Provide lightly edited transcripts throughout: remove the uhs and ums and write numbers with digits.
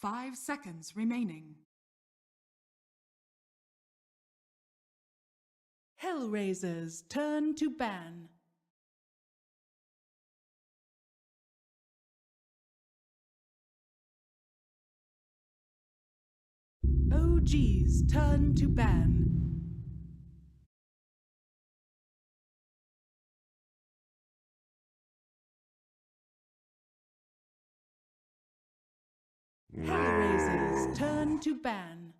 5 seconds remaining. HellRaisers turn to ban. OG's turn to ban. HellRaisers turn to ban.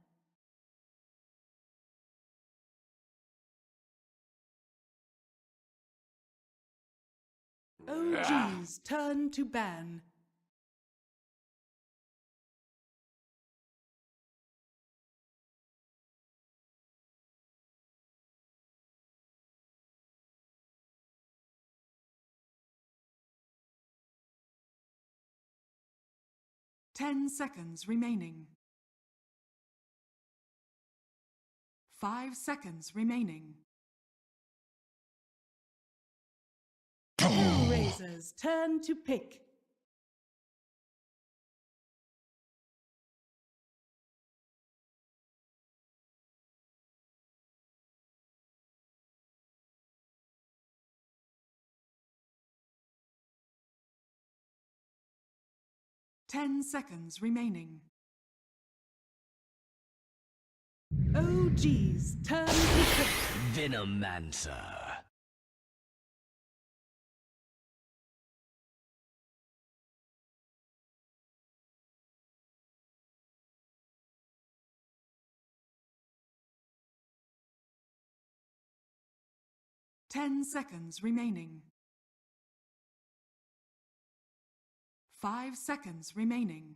OG's turn to ban. Ten seconds remaining. 5 seconds remaining. HellRaisers turn to pick. Ten seconds remaining. OG's turn to pick. Venomancer. Ten seconds remaining. 5 seconds remaining.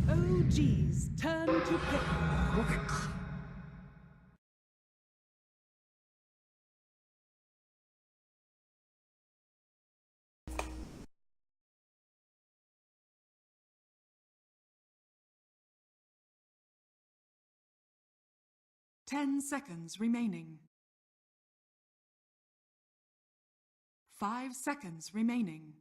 OG's turn to pick. 10 seconds remaining. 5 seconds remaining.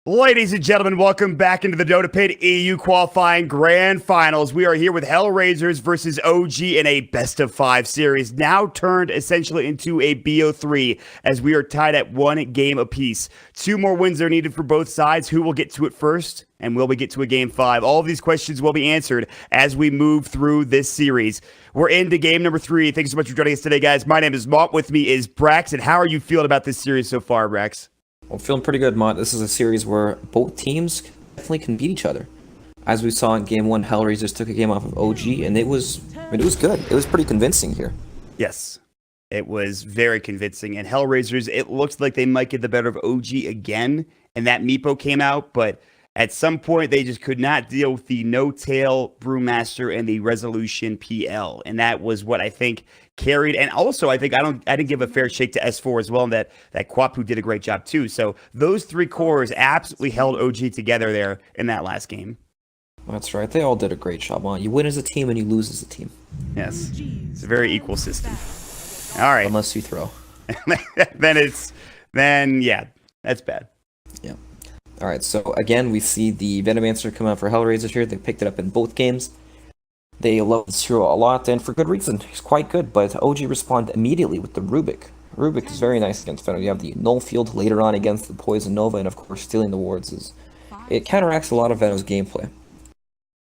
Ladies and gentlemen, welcome back into the Dota Pit EU qualifying grand finals. We are here with HellRaisers versus OG in a best-of-5 series, now turned essentially into a BO3 as we are tied at 1 game apiece. 2 more wins are needed for both sides. Who will get to it first? And will we get to a game 5? All of these questions will be answered as we move through this series. We're into game number 3. Thanks so much for joining us today, guys. My name is Mott. With me is Brax. And how are you feeling about this series so far, Brax? I'm feeling pretty good, Mott. This is a series where both teams definitely can beat each other. As we saw in Game 1, HellRaisers took a game off of OG, and it was good. It was pretty convincing here. Yes, it was very convincing. And HellRaisers, it looked like they might get the better of OG again, and that Meepo came out, but at some point, they just could not deal with the no-tail Brewmaster and the Resolution PL, and that was what I think carried. And also, I think I didn't give a fair shake to S4 as well, and that Kwapu did a great job too. So those 3 cores absolutely held OG together there in that last game. That's right. They all did a great job. Mott. You win as a team and you lose as a team. Yes, it's a very equal system. All right, unless you throw. then yeah, that's bad. Yeah. All right, so again, we see the Venomancer come out for HellRaisers here. They picked it up in both games. They love this hero a lot, and for good reason. He's quite good, but OG responded immediately with the Rubik. Rubik is very nice against Venom. You have the Null Field later on against the Poison Nova, and of course, stealing the wards. It counteracts a lot of Venom's gameplay.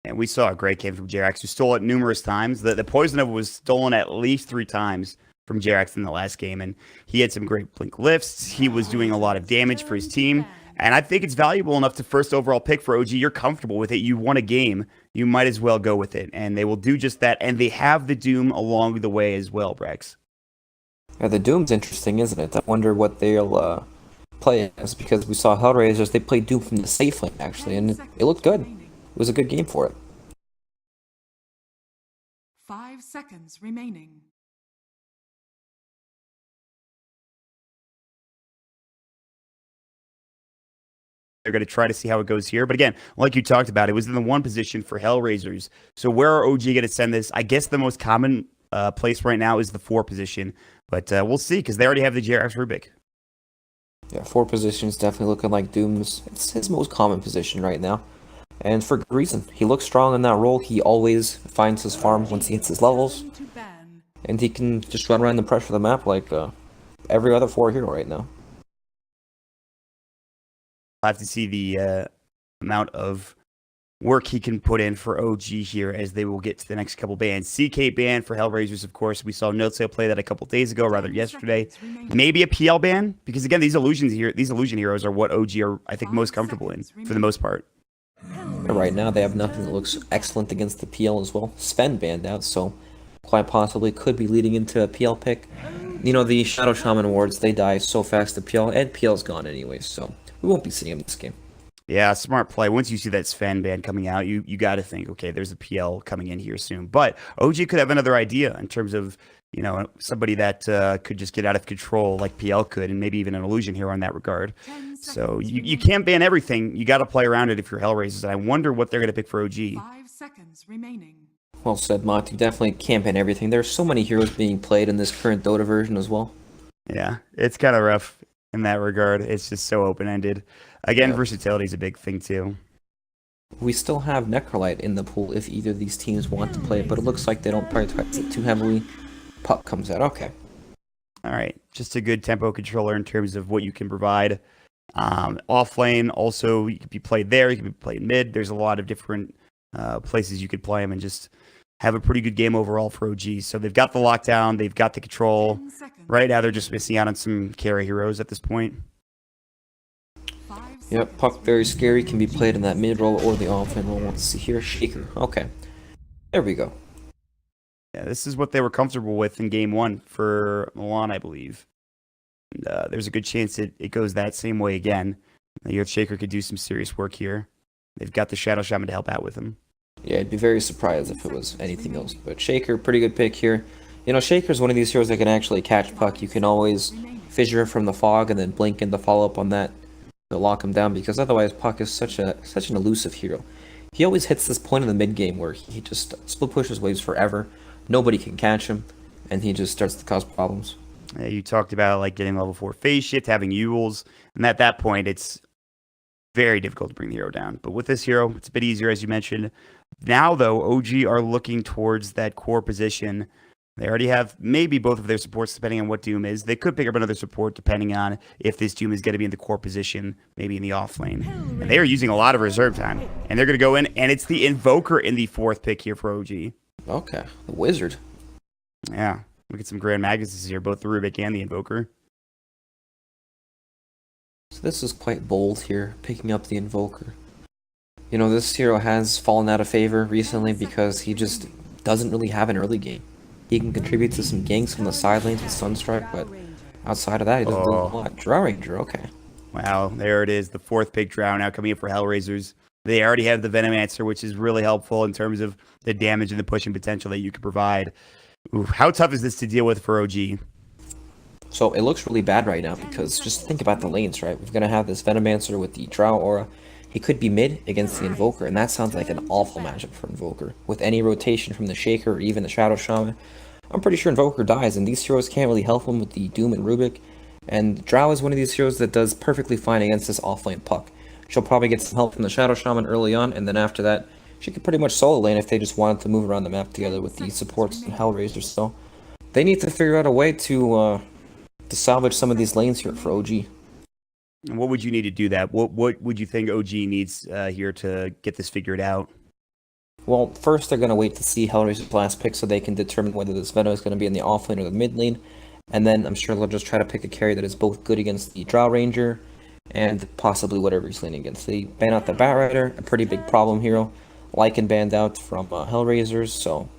And we saw a great game from JRX, who stole it numerous times. The Poison Nova was stolen at least 3 times from JRX in the last game, and he had some great blink lifts. He was doing a lot of damage for his team, and I think it's valuable enough to first overall pick for OG. You're comfortable with it. You won a game. You might as well go with it, and they will do just that, and they have the Doom along the way as well, Brex. Yeah, the Doom's interesting, isn't it? I wonder what they'll play as, because we saw HellRaisers, they played Doom from the safe lane, actually, and it looked good. It was a good game for it. 5 seconds remaining. They're going to try to see how it goes here. But again, like you talked about, it was in the one position for HellRaisers. So where are OG going to send this? I guess the most common place right now is the 4 position. But we'll see, because they already have the JRX Rubik. Yeah, 4 positions definitely looking like Doom's. It's his most common position right now. And for good reason. He looks strong in that role. He always finds his farm once he hits his levels. And he can just run around the pressure of the map like every other 4 hero right now. I'll have to see the amount of work he can put in for OG here as they will get to the next couple bans. CK ban for HellRaisers, of course. We saw NoteSale play that a couple days ago, rather yesterday. Maybe a PL ban, because again, these illusion heroes are what OG are, I think, most comfortable in for the most part. Right now, they have nothing that looks excellent against the PL as well. Sven banned out, so quite possibly could be leading into a PL pick. You know, the Shadow Shaman wards, they die so fast to PL, and PL's gone anyway, so we won't be seeing him this game. Yeah, smart play. Once you see that Sven ban coming out, you got to think, okay, there's a PL coming in here soon. But OG could have another idea in terms of, you know, somebody that could just get out of control like PL could, and maybe even an illusion hero in that regard. So you can't ban everything. You got to play around it if you're HellRaisers. And I wonder what they're going to pick for OG. 5 seconds remaining. Well said, Mont. You definitely can't ban everything. There's so many heroes being played in this current Dota version as well. Yeah, it's kind of rough in that regard. It's just so open-ended. Again, Yeah. versatility is a big thing too. We still have Necrolite in the pool if either of these teams want to play it, but it looks like they don't prioritize it too heavily. Puck comes out. Okay. All right, just a good tempo controller in terms of what you can provide. Off lane, also, you could be played there. You could be played mid. There's a lot of different places you could play them and just have a pretty good game overall for OG. So they've got the lockdown. They've got the control. 10 seconds. Right now, they're just missing out on some carry heroes at this point. 5 Yep, seconds Puck very scary. Can be played in that mid role or the off lane role. Let's see here. Shaker. Okay. There we go. Yeah, this is what they were comfortable with in game 1 for Milan, I believe. And, there's a good chance it goes that same way again. Your Shaker could do some serious work here. They've got the Shadow Shaman to help out with him. Yeah, I'd be very surprised if it was anything else. But Shaker, pretty good pick here. You know, Shaker's one of these heroes that can actually catch Puck. You can always fissure from the fog and then blink in to follow up on that to lock him down, because otherwise Puck is such an elusive hero. He always hits this point in the mid game where he just split pushes waves forever. Nobody can catch him, and he just starts to cause problems. Yeah, you talked about like getting level 4 phase shift, having Yules, and at that point it's very difficult to bring the hero down. But with this hero, it's a bit easier, as you mentioned. Now, though, OG are looking towards that core position. They already have maybe both of their supports, depending on what Doom is. They could pick up another support, depending on if this Doom is going to be in the core position, maybe in the off lane. And they are using a lot of reserve time. And they're going to go in, and it's the Invoker in the 4th pick here for OG. Okay, the Wizard. Yeah, look at some Grand Magnuses here, both the Rubik and the Invoker. So this is quite bold here, picking up the Invoker. You know, this hero has fallen out of favor recently because he just doesn't really have an early game. He can contribute to some ganks from the side lanes with Sunstrike, but outside of that, he doesn't do a lot. Drow Ranger, okay. Wow, there it is, the 4th pick Drow now coming in for HellRaisers. They already have the Venomancer, which is really helpful in terms of the damage and the pushing potential that you can provide. Ooh, how tough is this to deal with for OG? So it looks really bad right now because just think about the lanes, right? We're going to have this Venomancer with the Drow Aura. He could be mid against the Invoker, and that sounds like an awful matchup for Invoker. With any rotation from the Shaker or even the Shadow Shaman, I'm pretty sure Invoker dies, and these heroes can't really help him with the Doom and Rubik. And Drow is one of these heroes that does perfectly fine against this offlane Puck. She'll probably get some help from the Shadow Shaman early on, and then after that, she could pretty much solo lane if they just wanted to move around the map together with the supports and HellRaisers. So they need to figure out a way to salvage some of these lanes here for OG. And what would you need to do that? What would you think OG needs here to get this figured out? Well, first they're going to wait to see HellRaiser's last pick so they can determine whether this Venom is going to be in the offlane or the mid lane. And then I'm sure they'll just try to pick a carry that is both good against the Drow Ranger and possibly whatever he's leaning against. They ban out the Batrider, a pretty big problem hero. Lycan banned out from HellRaisers, so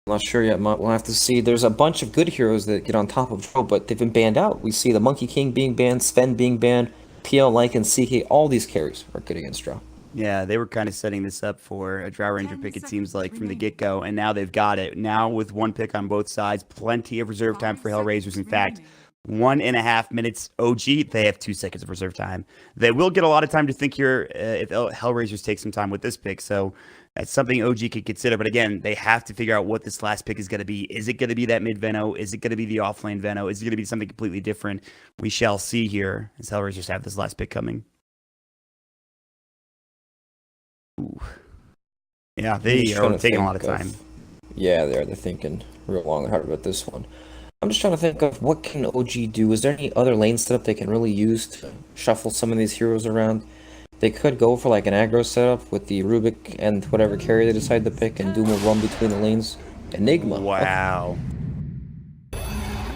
I'm not sure yet. We'll have to see. There's a bunch of good heroes that get on top of Drow, but they've been banned out. We see the Monkey King being banned, Sven being banned, PL, Lycan, CK, all these carries are good against Drow. Yeah, they were kind of setting this up for a Drow Ranger pick, it seems like, from the get-go, and now they've got it. Now with one pick on both sides, plenty of reserve time for HellRaisers. In fact, 1.5 minutes OG, they have 2 seconds of reserve time. They will get a lot of time to think here if HellRaisers take some time with this pick, so that's something OG could consider. But again, they have to figure out what this last pick is going to be. Is it going to be that mid-Veno? Is it going to be the off-lane Veno? Is it going to be something completely different? We shall see here as HellRaisers have this last pick coming. Ooh. Yeah, they are taking a lot of time. Yeah, they're thinking real long and hard about this one. I'm just trying to think of what can OG do. Is there any other lane setup they can really use to shuffle some of these heroes around? They could go for like an aggro setup with the Rubik and whatever carry they decide to pick and do a run between the lanes. Enigma. Wow.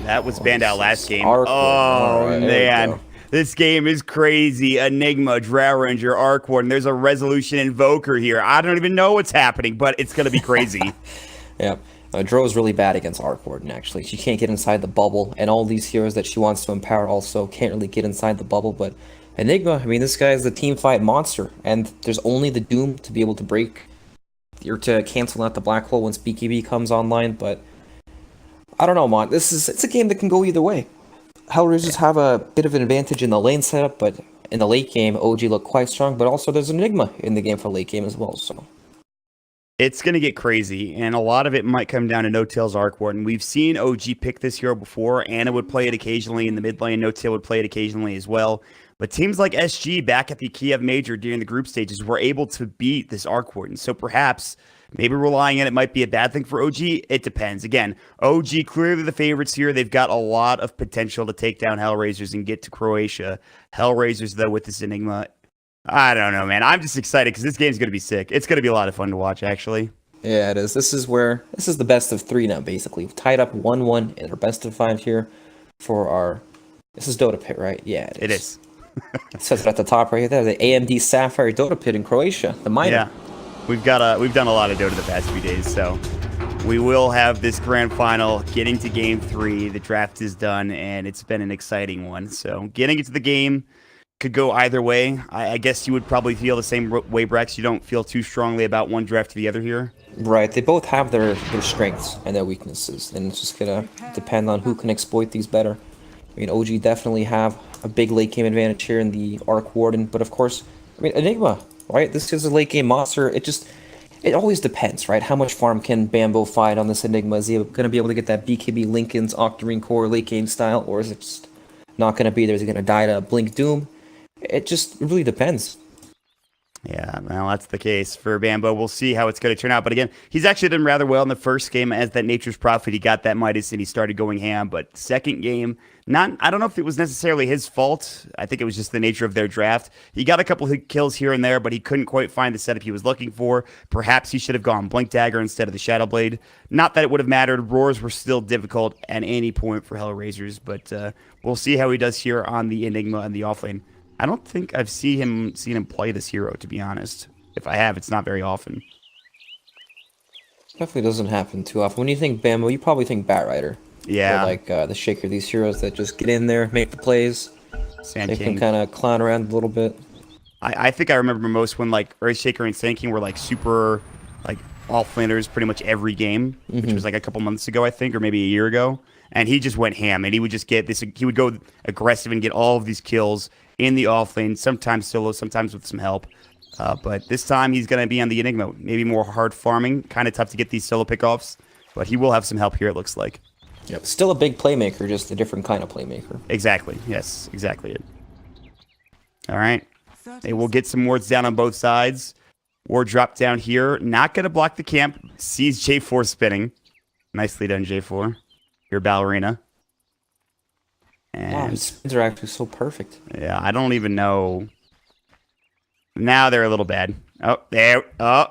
That was banned out last game. Arc Oh, right, man. This game is crazy. Enigma, Drow Ranger, Arc Warden. There's a Resolution Invoker here. I don't even know what's happening, but it's going to be crazy. Yeah. Dro is really bad against Arc Warden, actually. She can't get inside the bubble, and all these heroes that she wants to empower also can't really get inside the bubble, but Enigma, I mean, this guy is the team fight monster, and there's only the Doom to be able to break, or to cancel out the Black Hole once BKB comes online, but I don't know, Mont. It's a game that can go either way. HellRaisers have a bit of an advantage in the lane setup, but in the late game, OG looked quite strong, but also there's Enigma in the game for late game as well, so. It's going to get crazy, and a lot of it might come down to No-Tail's Arc Warden. We've seen OG pick this hero before. Anna would play it occasionally in the mid lane. No-Tail would play it occasionally as well. But teams like SG back at the Kiev Major during the group stages were able to beat this Arc Warden. So perhaps, maybe relying on it might be a bad thing for OG. It depends. Again, OG clearly the favorites here. They've got a lot of potential to take down HellRaisers and get to Croatia. HellRaisers, though, with this Enigma, I don't know, man. I'm just excited because this game's going to be sick. It's going to be a lot of fun to watch, actually. Yeah, it is. This is the best of 3 now, basically. We've tied up 1-1 in our best of 5 here for our... This is Dota Pit, right? Yeah, it is. It says it at the top right there, the AMD SAPPHIRE Dota Pit in Croatia, the minor. Yeah, we've done a lot of Dota the past few days, so we will have this grand final getting to game 3. The draft is done, and it's been an exciting one. So getting into the game could go either way. I guess you would probably feel the same way, Brex. You don't feel too strongly about one draft to the other here. Right, they both have their strengths and their weaknesses, and it's just gonna depend on who can exploit these better. I mean, OG definitely have a big late game advantage here in the Arc Warden, but of course, I mean, Enigma, right? This is a late game monster. It always depends, right? How much farm can Bambo find on this Enigma? Is he going to be able to get that BKB Lincoln's Octarine Core late game style, or is it just not going to be there? Is he going to die to Blink Doom? It really depends. Yeah, well, that's the case for Bambo. We'll see how it's going to turn out. But again, he's actually done rather well in the first game as that Nature's Prophet. He got that Midas and he started going ham. But second game, I don't know if it was necessarily his fault. I think it was just the nature of their draft. He got a couple of kills here and there, but he couldn't quite find the setup he was looking for. Perhaps he should have gone Blink Dagger instead of the Shadow Blade. Not that it would have mattered. Roars were still difficult at any point for HellRaisers, but we'll see how he does here on the Enigma and the offlane. I don't think I've seen him play this hero, to be honest. If I have, it's not very often. Definitely doesn't happen too often. When you think Bambo, you probably think Batrider. Yeah. Or like the Shaker, these heroes that just get in there, make the plays. Sand they King. can kind of clown around a little bit. I think I remember most when like Earthshaker and Sand King were like super like offlaners pretty much every game, which was like a couple months ago, I think, or maybe a year ago. And he just went ham, and he would just get this. He would go aggressive and get all of these kills in the offlane, sometimes solo, sometimes with some help. But this time he's going to be on the Enigma. Maybe more hard farming, kind of tough to get these solo pickoffs, but he will have some help here, it looks like. Yep. Still a big playmaker, just a different kind of playmaker. Exactly. Yes, exactly it. All right. They will get some wards down on both sides. Ward drop down here. Not going to block the camp. Sees J4 spinning. Nicely done, J4. Your ballerina. And wow, his spins are actually so perfect. Yeah, I don't even know. Now they're a little bad. Oh, there. Oh,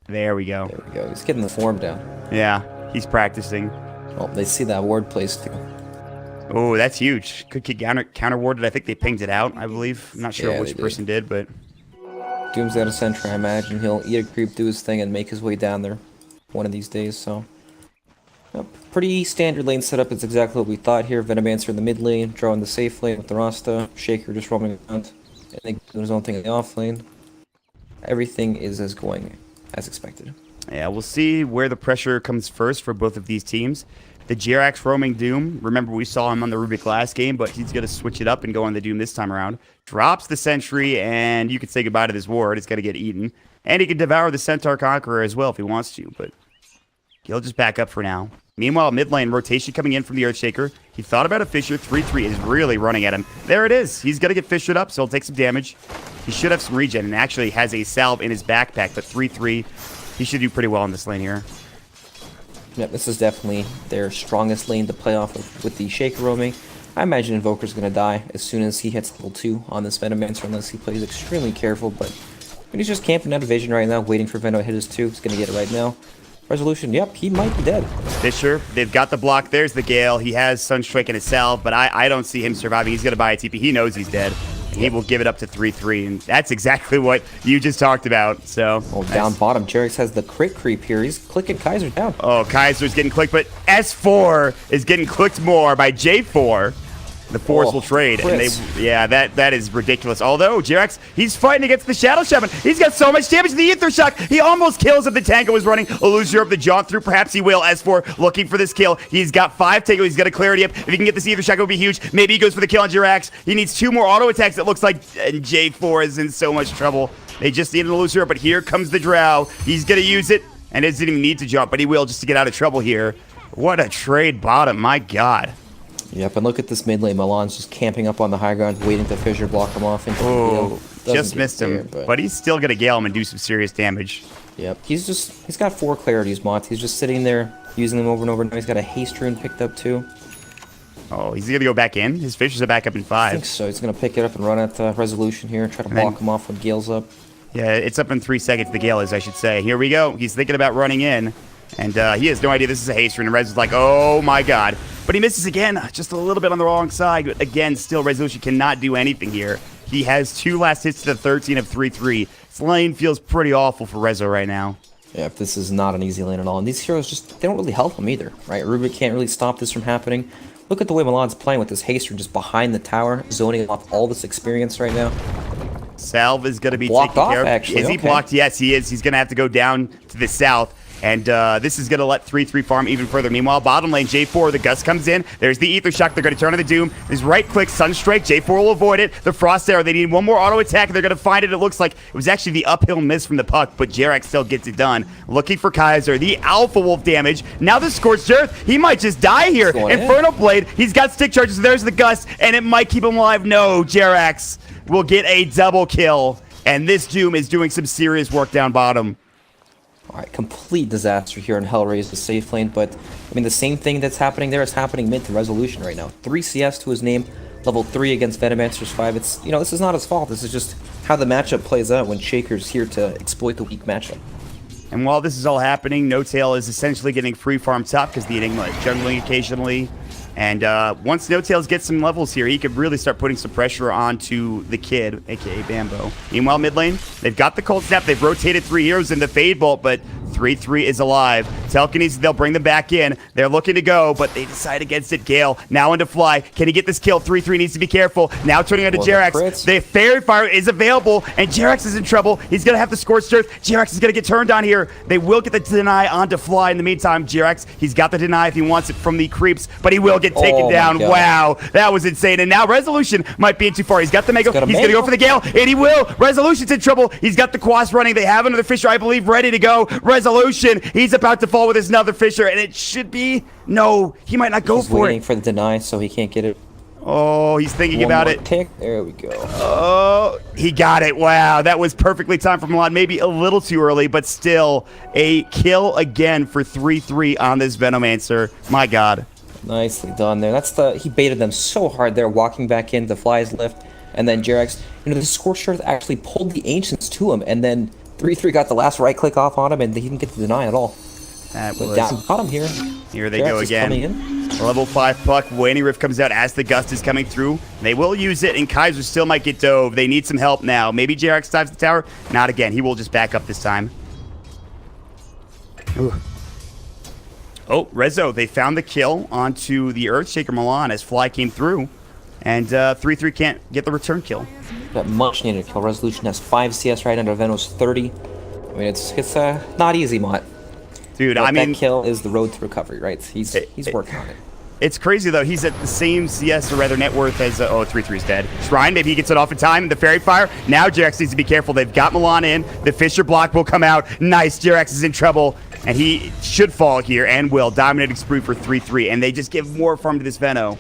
there we go. There we go. He's getting the form down. Yeah, he's practicing. Well, they see that ward placed too. Oh, that's huge. Could get counter warded. I think they pinged it out, I believe. I'm not sure Yeah, which they person did, but... Doom's out of Sentry, I imagine. He'll eat a creep, do his thing, and make his way down there one of these days, so... Yep, pretty standard lane setup. It's exactly what we thought here. Venomancer in the mid lane, drawing the safe lane with the Rasta. Shaker just roaming around. I think doing his own thing in the off lane. Everything is going as expected. Yeah, we'll see where the pressure comes first for both of these teams. The Jerax roaming Doom, remember we saw him on the Rubik last game, but he's going to switch it up and go on the Doom this time around. Drops the Sentry, and you can say goodbye to this ward. It's going to get eaten. And he can devour the Centaur Conqueror as well if he wants to, but he'll just back up for now. Meanwhile, mid lane, rotation coming in from the Earthshaker. He thought about a Fissure. 3-3 is really running at him. There it is. He's going to get fissured up, so he'll take some damage. He should have some regen and actually has a salve in his backpack, but 3-3, he should do pretty well in this lane here. Yep, this is definitely their strongest lane to play off of with the Shaker roaming. I imagine Invoker's going to die as soon as he hits level 2 on this Venomancer unless he plays extremely careful, but he's just camping out of vision right now, waiting for Veno to hit his 2. He's going to get it right now. Resolution, yep, he might be dead. Fissure, they've got the block. There's the Gale. He has Sunstrike and a salve, but I don't see him surviving. He's going to buy a TP. He knows he's dead. He will give it up to 3-3, and that's exactly what you just talked about. So, Oh, down bottom, Jerax has the crit creep here. He's clicking Kaiser down. Oh, Kaiser's getting clicked, but S4 is getting clicked more by J4. The fours will trade, and that is ridiculous. Although Jerax, he's fighting against the Shadow Shaman. He's got so much damage to the Ether Shock. He almost kills if the Tango was running. Illusion of the jaunt through. Perhaps he will. S4 looking for this kill. He's got 5 Tango. He's got a clarity up. If he can get this Ether Shock, it would be huge. Maybe he goes for the kill on Jerax. He needs 2 more auto attacks. It looks like, and J4 is in so much trouble. They just need an Illusion, but here comes the Drow. He's gonna use it, and doesn't even need to jump, but he will just to get out of trouble here. What a trade bottom, my God. Yep, and look at this mid lane. Milan's just camping up on the high ground, waiting to Fissure block him off. Oh, just missed him, but he's still gonna Gale him and do some serious damage. Yep, he's got 4 clarities, Mott. He's just sitting there, using them over and over. Now he's got a haste rune picked up too. Oh, he's gonna go back in? His Fissures are back up in 5. I think so. He's gonna pick it up and run at Resolution here, try to block him off when Gale's up. Yeah, it's up in 3 seconds, the Gale is, I should say. Here we go. He's thinking about running in, and he has no idea this is a haste rune, and Rez is like, oh my God. But he misses again, just a little bit on the wrong side. But again, still, Resolution cannot do anything here. He has 2 last hits to the 13 of 3-3. This lane feels pretty awful for Rezo right now. Yeah, this is not an easy lane at all. And these heroes just, they don't really help him either, right? Rubik can't really stop this from happening. Look at the way Milan's playing with this haste rune just behind the tower, zoning off all this experience right now. Salve is going to be blocked taken off, care of. actually. Is he blocked? Yes, he is. He's going to have to go down to the south. And this is going to let 3-3 farm even further. Meanwhile, bottom lane, J4, the Gust comes in. There's the Ether Shock. They're going to turn on the Doom. There's right-click, Sunstrike. J4 will avoid it. The Frost Arrow, they need 1 more auto attack. They're going to find it. It looks like it was actually the uphill miss from the puck, but Jerax still gets it done. Looking for Kaiser. The Alpha Wolf damage. Now the Scorched Earth. He might just die here. Infernal Blade. He's got stick charges. There's the Gust, and it might keep him alive. No, Jerax will get a double kill. And this Doom is doing some serious work down bottom. Alright, complete disaster here in HellRaisers safe lane, but I mean the same thing that's happening there is happening mid to Resolution right now. 3 CS to his name, level 3 against Venomancer's 5. It's, you know, this is not his fault. This is just how the matchup plays out when Shaker's here to exploit the weak matchup. And while this is all happening, No Tail is essentially getting free farm top because the Enigma is jungling occasionally. And once No Tails gets some levels here, he could really start putting some pressure onto the kid, aka Bambo. Meanwhile, mid lane, they've got the Cold Snap. They've rotated 3 heroes in the Fade Bolt, but 3-3 is alive. Telekinesis, they'll bring them back in. They're looking to go, but they decide against it. Gale now into Fly. Can he get this kill? 3-3 needs to be careful. Now turning onto Jerax. The Fairy Fire is available, and Jerax is in trouble. He's going to have the Scorched Earth. Jerax is going to get turned on here. They will get the deny onto Fly. In the meantime, Jerax, he's got the deny if he wants it from the creeps, but he will get taken down. Wow, that was insane. And now Resolution might be in too far. He's got the Mega. He's going to go for the Gale, and he will. Resolution's in trouble. He's got the Quas running. They have another Fissure, I believe, ready to go. Resolution, he's about to fall with his another Fissure, and it should be... No, he might not go for it. He's waiting for the deny, so he can't get it. Oh, he's thinking about it. Tick. There we go. Oh, he got it. Wow, that was perfectly timed from Milan. Maybe a little too early, but still a kill again for 3-3 on this Venomancer. My God. Nicely done there. That's the... He baited them so hard there, walking back in, the Fly's lift, and then Jerax... You know, the Scorched Earth actually pulled the Ancients to him, and then 3-3 got the last right click off on him, and he didn't get the deny at all. That But was... down bottom here. Here they Jax go is again. coming in. Level 5 puck. Waning Rift comes out as the gust is coming through. They will use it, and Kaiser still might get dove. They need some help now. Maybe JRX dives the tower. Not again. He will just back up this time. Ooh. Oh, Rezo, they found the kill onto the Earthshaker Milan as Fly came through. And 3-3 can't get the return kill. That much needed kill. Resolution has 5 CS right under Venom's 30. I mean, it's not easy, Mott. Dude, But I mean... that kill is the road to recovery, right? He's working on it. It's crazy, though. He's at the same CS, or rather net worth as... oh, 3-3's dead. Shrine, maybe he gets it off in time. The Fairy Fire. Now JRX needs to be careful. They've got Milan in. The Fisher block will come out. Nice. JRX is in trouble. And he should fall here, and will. Dominating spree for 3-3. And they just give more farm to this Veno.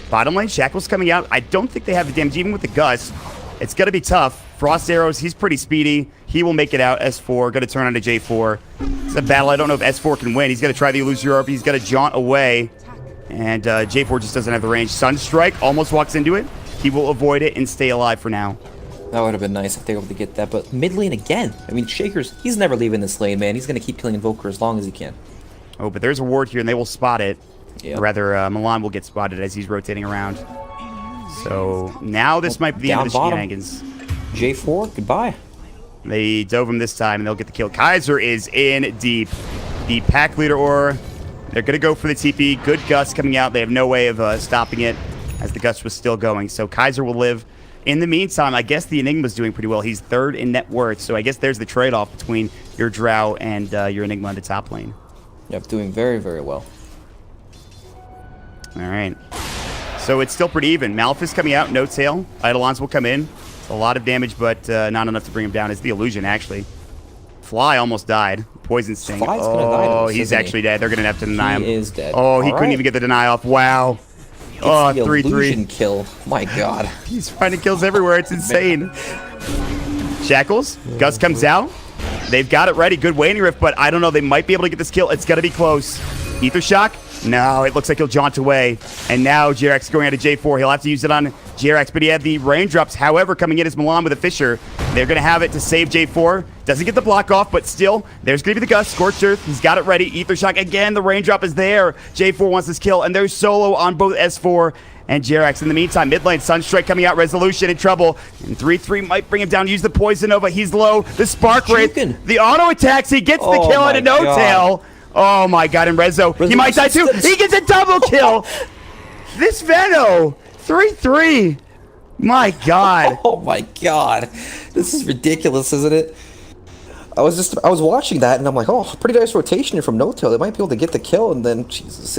Bottom lane, Shackle's coming out. I don't think they have the damage, even with the Gust. It's going to be tough. Frost Arrows, he's pretty speedy. He will make it out. S4, going to turn on to J4. It's a battle. I don't know if S4 can win. He's going to try the illusory ARP. He's going to jaunt away. And J4 just doesn't have the range. Sunstrike almost walks into it. He will avoid it and stay alive for now. That would have been nice if they were able to get that. But mid lane again. I mean, Shaker's, he's never leaving this lane, man. He's going to keep killing Invoker as long as he can. Oh, but there's a ward here, and they will spot it. Yep. Or rather, Milan will get spotted as he's rotating around. So now this might be the end of the shenanigans. J4, goodbye. They dove him this time, and they'll get the kill. Kaiser is in deep. The pack leader, or they're going to go for the TP. Good Gust coming out. They have no way of stopping it, as the Gust was still going. So Kaiser will live. In the meantime, I guess the Enigma's doing pretty well. He's 3rd in net worth, so I guess there's the trade-off between your Drow and your Enigma on the top lane. Yep, doing very, very well. All right. So it's still pretty even. Malphus coming out, no tail. Eidolons will come in. It's a lot of damage, but not enough to bring him down. It's the illusion, actually. Fly almost died. Poison Sting. Fly's gonna die to this, he's isn't he? actually dead. They're going to have to deny him. He is dead. Oh, he All couldn't right. even get the deny off. Wow. It's Oh, the 3-3. illusion kill. My God. He's finding kills everywhere. It's insane. Shackles. Gus comes out. They've got it ready. Good Waning Rift, but I don't know. They might be able to get this kill. It's going to be close. Ether Shock. No, it looks like he'll jaunt away. And now JRX going out of J4. He'll have to use it on JRX, but he had the raindrops. However, coming in is Milan with a Fisher. They're going to have it to save J4. Doesn't get the block off, but still, there's going to be the Gust. Scorched Earth. He's got it ready. Ether Shock again. The raindrop is there. J4 wants this kill, and there's solo on both S4 and JRX. In the meantime, mid lane, Sunstrike coming out. Resolution in trouble. And 3-3 might bring him down. Use the Poison Nova. He's low. The Spark Wraith. The auto attacks. He gets the Oh kill my and a no God. tail. Oh my God, and Rezo, he might die too. He gets a double kill. This Veno, 3-3. My God. Oh my God. This is ridiculous, isn't it? I was watching that and I'm like, oh, pretty nice rotation here from No Tail. They might be able to get the kill, and then Jesus,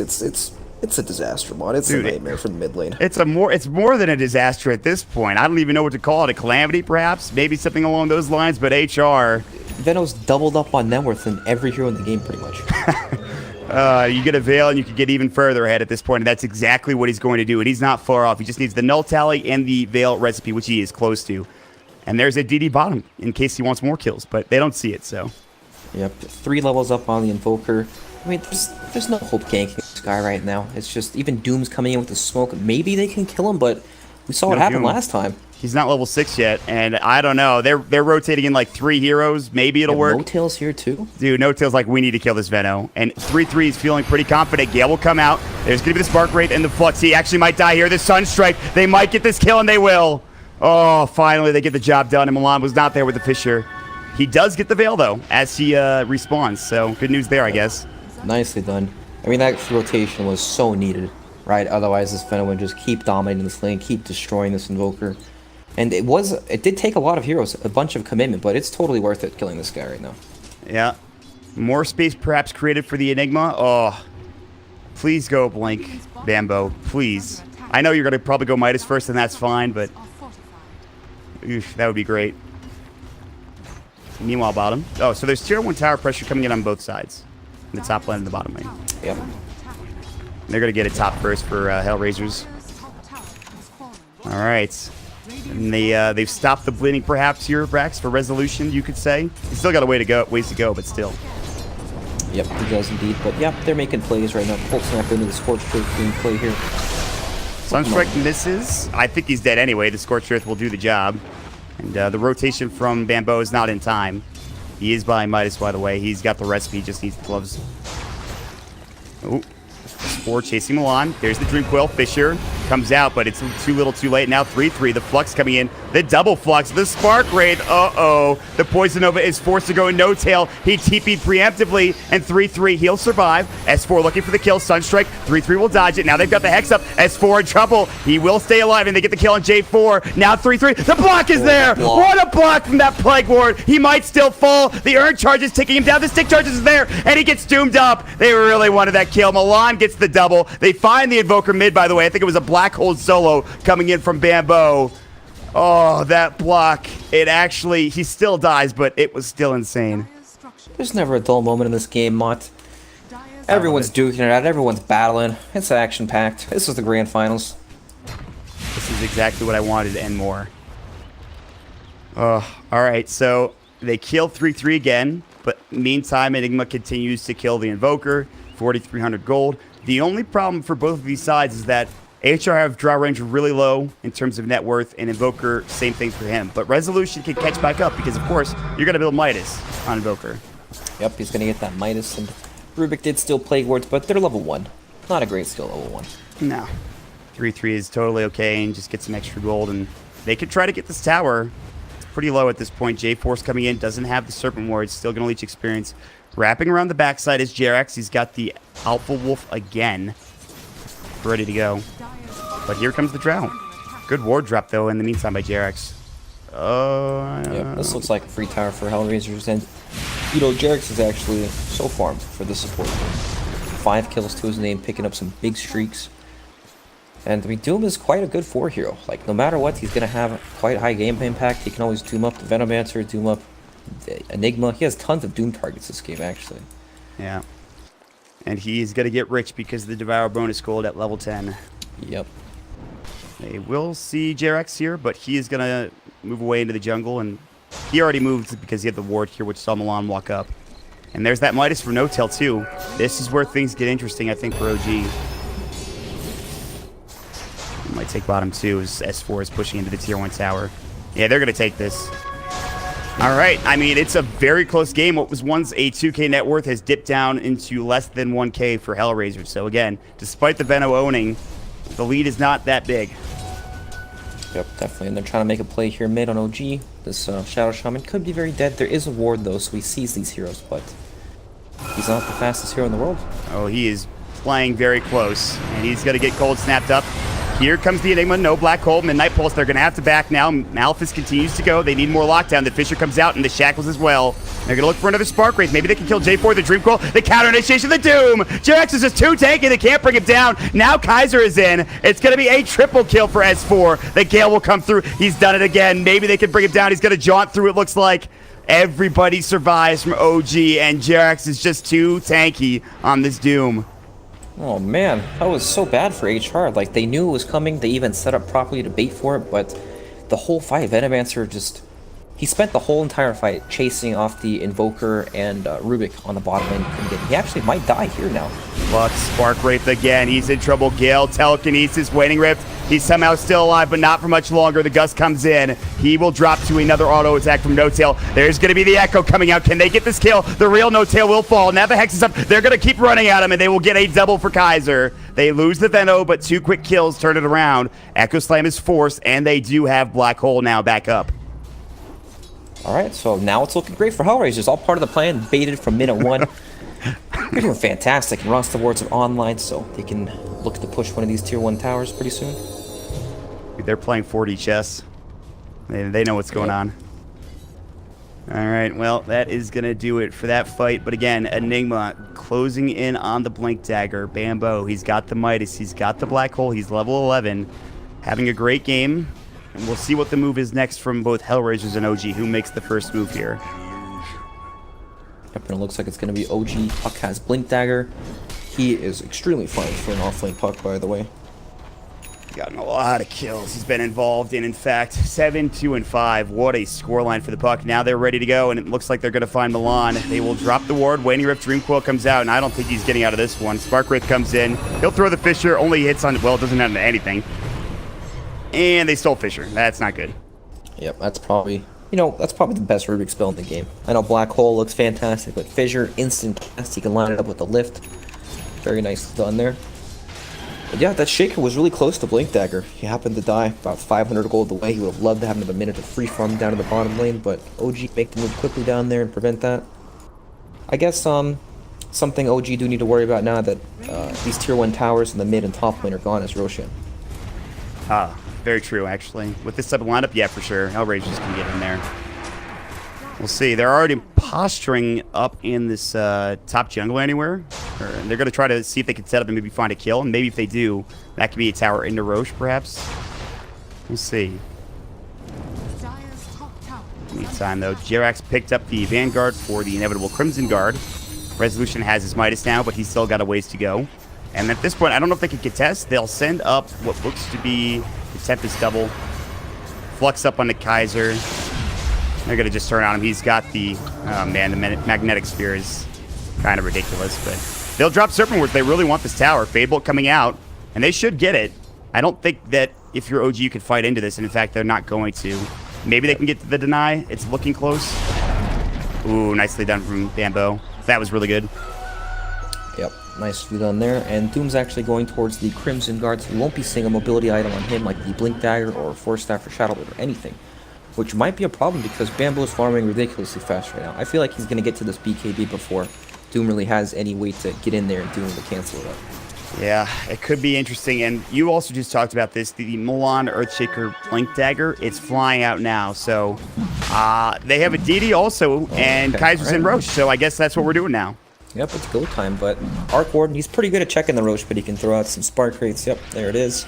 it's a disaster, mod. It's Dude, a nightmare for the mid lane. It's more than a disaster at this point. I don't even know what to call it. A calamity, perhaps? Maybe something along those lines, but HR. Venom's doubled up on net worth than every hero in the game, pretty much. You get a Veil, and you can get even further ahead at this point, and that's exactly what he's going to do, and he's not far off. He just needs the Null Tally and the Veil recipe, which he is close to. And there's a DD bottom, in case he wants more kills, but they don't see it, so. Yep, 3 levels up on the Invoker. I mean, there's no hope ganking this guy right now. It's just, even Doom's coming in with the smoke. Maybe they can kill him, but we saw what happened last time. He's not level 6 yet, and I don't know. They're rotating in like 3 heroes. Maybe it'll work. No Tail's here too. Dude, No Tail's like, we need to kill this Veno. And 3-3 is feeling pretty confident. Gale will come out. There's going to be the Spark Wraith and the Flux. He actually might die here. The Sunstrike. They might get this kill, and they will. Oh, finally they get the job done, and Milan was not there with the Fisher. He does get the Veil, though, as he respawns. So good news there, I guess. Nicely done. I mean, that rotation was so needed, right? Otherwise, this Venom would just keep dominating this lane, keep destroying this Invoker. And it did take a lot of heroes, a bunch of commitment, but it's totally worth it killing this guy right now. Yeah. More space perhaps created for the Enigma. Oh, please go Blink, Bambo, please. I know you're going to probably go Midas first, and that's fine, but oof, that would be great. Meanwhile, bottom. Oh, so there's tier 1 tower pressure coming in on both sides. The top lane and the bottom lane. Yep. They're going to get it top first for HellRaisers. All right. And they've stopped the bleeding perhaps here, Brax, for resolution, you could say. He's still got a ways to go, but still. Yep, he does indeed. But yep, they're making plays right now. Cold Snap into the Scorched Earth being play here. Sunstrike misses. I think he's dead anyway. The Scorched Earth will do the job. And the rotation from Bambo is not in time. He is buying Midas, by the way. He's got the recipe, just needs the gloves. Oh, S4 chasing Milan. There's the Dream Coil. Fisher comes out, but it's too little too late. Now 3-3. The Flux coming in. The double Flux. The Spark Wraith. Uh-oh. The Poison Nova is forced to go in no tail. He TP'd preemptively, and 3-3. He'll survive. S4 looking for the kill. Sunstrike. 3-3 will dodge it. Now they've got the Hex up. S4 in trouble. He will stay alive, and they get the kill on J4. Now 3-3. The block is there. What a block from that Plague Ward. He might still fall. The Urn charge is taking him down. The Stick charge is there, and he gets doomed up. They really wanted that kill. Milan gets the double. They find the Invoker mid, by the way. I think it was a Black Hole solo coming in from Bamboo. Oh, that block. It actually, he still dies, but it was still insane. Dire's structures. There's never a dull moment in this game, Mott. Dire's Everyone's duking it out. Everyone's battling. It's action-packed. This is the grand finals. This is exactly what I wanted and more. All right, so they kill 3-3 again, but meantime, Enigma continues to kill the Invoker. 4,300 gold. The only problem for both of these sides is that HR have draw range really low in terms of net worth, and Invoker, same thing for him. But Resolution can catch back up because, of course, you're going to build Midas on Invoker. Yep, he's gonna get that Midas, and Rubik did steal Plague Wards, but they're level 1. Not a great skill, level 1. No. 3-3 is totally okay and just get some extra gold, and they could try to get this tower. It's pretty low at this point. J-Force coming in, doesn't have the Serpent Ward, still going to leech experience. Wrapping around the backside is Jerax. He's got the Alpha Wolf again. Ready to go. But here comes the Drow. Good ward drop, though, in the meantime by Jerax. Yep, this looks like a free tower for HellRaisers, and, you know, Jerax is actually so farmed for the support. 5 kills to his name, picking up some big streaks. And, I mean, Doom is quite a good 4 hero. Like, no matter what, he's going to have quite high gameplay impact. He can always Doom up the Venomancer, Doom up the Enigma. He has tons of Doom targets this game, actually. Yeah. And he's going to get rich because of the Devour bonus gold at level 10. Yep. They will see Jerax here, but he is going to move away into the jungle, and he already moved because he had the ward here, which saw Milan walk up. And there's that Midas for no-tail, too. This is where things get interesting, I think, for OG. Might take bottom, too, as S4 is pushing into the tier 1 tower. Yeah, they're going to take this. All right, I mean, it's a very close game. What was once a 2K net worth has dipped down into less than 1K for HellRaisers. So, again, despite the Veno owning, the lead is not that big. Yep, definitely. And they're trying to make a play here mid on OG. This Shadow Shaman could be very dead. There is a ward, though, so he sees these heroes, but he's not the fastest hero in the world. Oh, he is playing very close, and he's going to get cold snapped up. Here comes the Enigma, no Black Hole, Midnight Pulse. They're going to have to back now. Malphus continues to go. They need more lockdown. The Fisher comes out, and the Shackles as well. They're going to look for another Spark Wraith. Maybe they can kill J4, the Dream Coil, the counter initiation, the Doom. Jerax is just too tanky. They can't bring him down. Now Kaiser is in. It's going to be a triple kill for S4. The Gale will come through. He's done it again. Maybe they can bring him down. He's going to jaunt through, it looks like. Everybody survives from OG, and Jerax is just too tanky on this Doom. Oh man, that was so bad for HR. Like, they knew it was coming, they even set up properly to bait for it, but the whole fight, Venomancer just... He spent the whole entire fight chasing off the Invoker and Rubik on the bottom lane. He actually might die here now. Lux, Spark Wraith again. He's in trouble. Gale, Telekinesis, Waning Rift. He's somehow still alive, but not for much longer. The Gust comes in. He will drop to another auto attack from No-Tail. There's going to be the Echo coming out. Can they get this kill? The real No-Tail will fall. Now the Hex is up. They're going to keep running at him, and they will get a double for Kaiser. They lose the Veno, but 2 quick kills turn it around. Echo Slam is forced, and they do have Black Hole now back up. Alright, so now it's looking great for HellRaisers. All part of the plan, baited from minute 1. They're doing fantastic, and Ross the Wards are online, so they can look to push one of these tier 1 towers pretty soon. They're playing 4D chess. They know what's going on. Alright, well, that is going to do it for that fight. But again, Enigma closing in on the Blink Dagger. Bamboo, he's got the Midas, he's got the Black Hole, he's level 11. Having a great game. And we'll see what the move is next from both HellRaisers and OG. Who makes the first move here? Yep, and it looks like it's going to be OG. Puck has Blink Dagger. He is extremely fine for an off-lane Puck, by the way. Gotten a lot of kills he's been involved in fact. 7, 2, and 5. What a scoreline for the Puck. Now they're ready to go, and it looks like they're going to find Milan. They will drop the ward. Waning Rift, Dream Coil comes out, and I don't think he's getting out of this one. Spark Wraith comes in. He'll throw the Fisher. Only hits on, well, it doesn't have anything. And they stole Fisher. That's not good. Yep, that's probably, you know, that's probably the best Rubik spell in the game. I know Black Hole looks fantastic, but Fissure, instant cast, he can line it up with the lift. Very nice done there. But yeah, that Shaker was really close to Blink Dagger. He happened to die about 500 gold away. He would have loved to have another minute of free farm down in the bottom lane, but OG make the move quickly down there and prevent that. I guess something OG do need to worry about now that these tier 1 towers in the mid and top lane are gone is Roshan. Very true, actually. With this type of lineup, yeah, for sure. HellRaisers can get in there. We'll see. They're already posturing up in this top jungle anywhere. They're going to try to see if they can set up and maybe find a kill. And maybe if they do, that could be a tower into Roche, perhaps. We'll see. Dire's top tower. Meantime, though, Jerax picked up the Vanguard for the inevitable Crimson Guard. Resolution has his Midas now, but he's still got a ways to go. And at this point, I don't know if they can contest. They'll send up what looks to be the Tempest double. Flux up on the Kaiser. They're going to just turn on him. He's got the... Oh, man, the Magnetic Sphere is kind of ridiculous. But they'll drop Serpent Ward if they really want this tower. Fadebolt coming out. And they should get it. I don't think that if you're OG, you could fight into this. And in fact, they're not going to. Maybe they can get to the deny. It's looking close. Ooh, nicely done from Bambo. That was really good. Yep, nicely done there. And Doom's actually going towards the Crimson Guard, so we won't be seeing a mobility item on him like the Blink Dagger or Force Staff or Shadow Blade or anything. Which might be a problem because Bamboo is farming ridiculously fast right now. I feel like he's going to get to this BKB before Doom really has any way to get in there and Doom to cancel it out. Yeah, it could be interesting. And you also just talked about this, the Milan Earthshaker Blink Dagger. It's flying out now. So they have a DD also, and Okay, Kaiser's in right. Roche. So I guess that's what we're doing now. Yep, it's go time, but Arc Warden, he's pretty good at checking the Roche, but he can throw out some Spark Rates. Yep, there it is.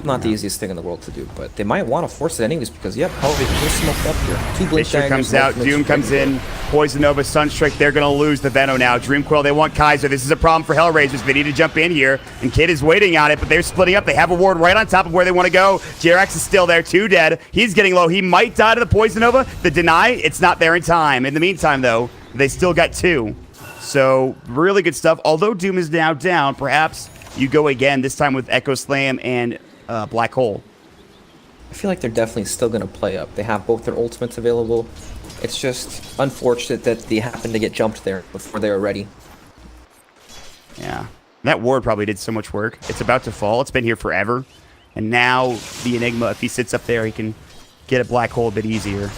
Not the easiest thing in the world to do, but they might want to force it anyways because, yep, HellRaisers are smoked up here. Two Blink Fisher Daggers, comes out, ultimates, Doom comes ready to in, go. Poison Nova, Sunstrike, they're going to lose the Venom now. Dreamcoil, they want Kaiser. This is a problem for HellRaisers. They need to jump in here, and Kid is waiting on it, but they're splitting up. They have a ward right on top of where they want to go. Jerax is still there, 2 dead. He's getting low. He might die to the Poison Nova. The deny, it's not there in time. In the meantime, though, they still got 2. So, really good stuff. Although Doom is now down, perhaps you go again, this time with Echo Slam and Black Hole. I feel like they're definitely still going to play up. They have both their ultimates available. It's just unfortunate that they happened to get jumped there before they were ready. Yeah. That ward probably did so much work. It's about to fall. It's been here forever. And now the Enigma, if he sits up there, he can get a Black Hole a bit easier.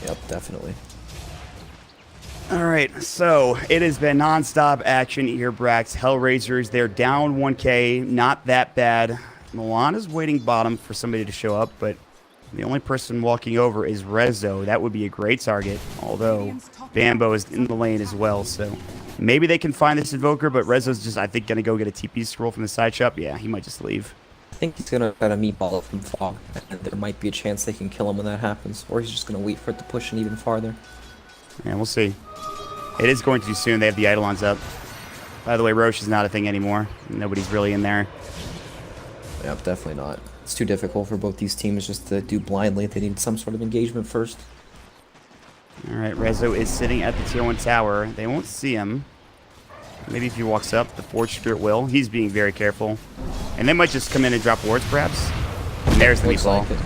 Yep, definitely. All right, so it has been nonstop action here, Brax. HellRaisers, they're down 1K. Not that bad. Milan is waiting bottom for somebody to show up, but the only person walking over is Rezo. That would be a great target, although Bambo is in the lane as well, so maybe they can find this Invoker, but Rezo's just, I think, going to go get a TP scroll from the side shop. Yeah, he might just leave. I think he's going to try to meatball from Fog, and there might be a chance they can kill him when that happens, or he's just going to wait for it to push in even farther. Yeah, we'll see. It is going to do soon. They have the Eidolons up. By the way, Roche is not a thing anymore. Nobody's really in there. Yep, definitely not. It's too difficult for both these teams just to do blindly. They need some sort of engagement first. All right, Rezo is sitting at the tier 1 tower. They won't see him. Maybe if he walks up, the Forge Spirit will. He's being very careful. And they might just come in and drop wards, perhaps. And there's the Looks meatball. like it.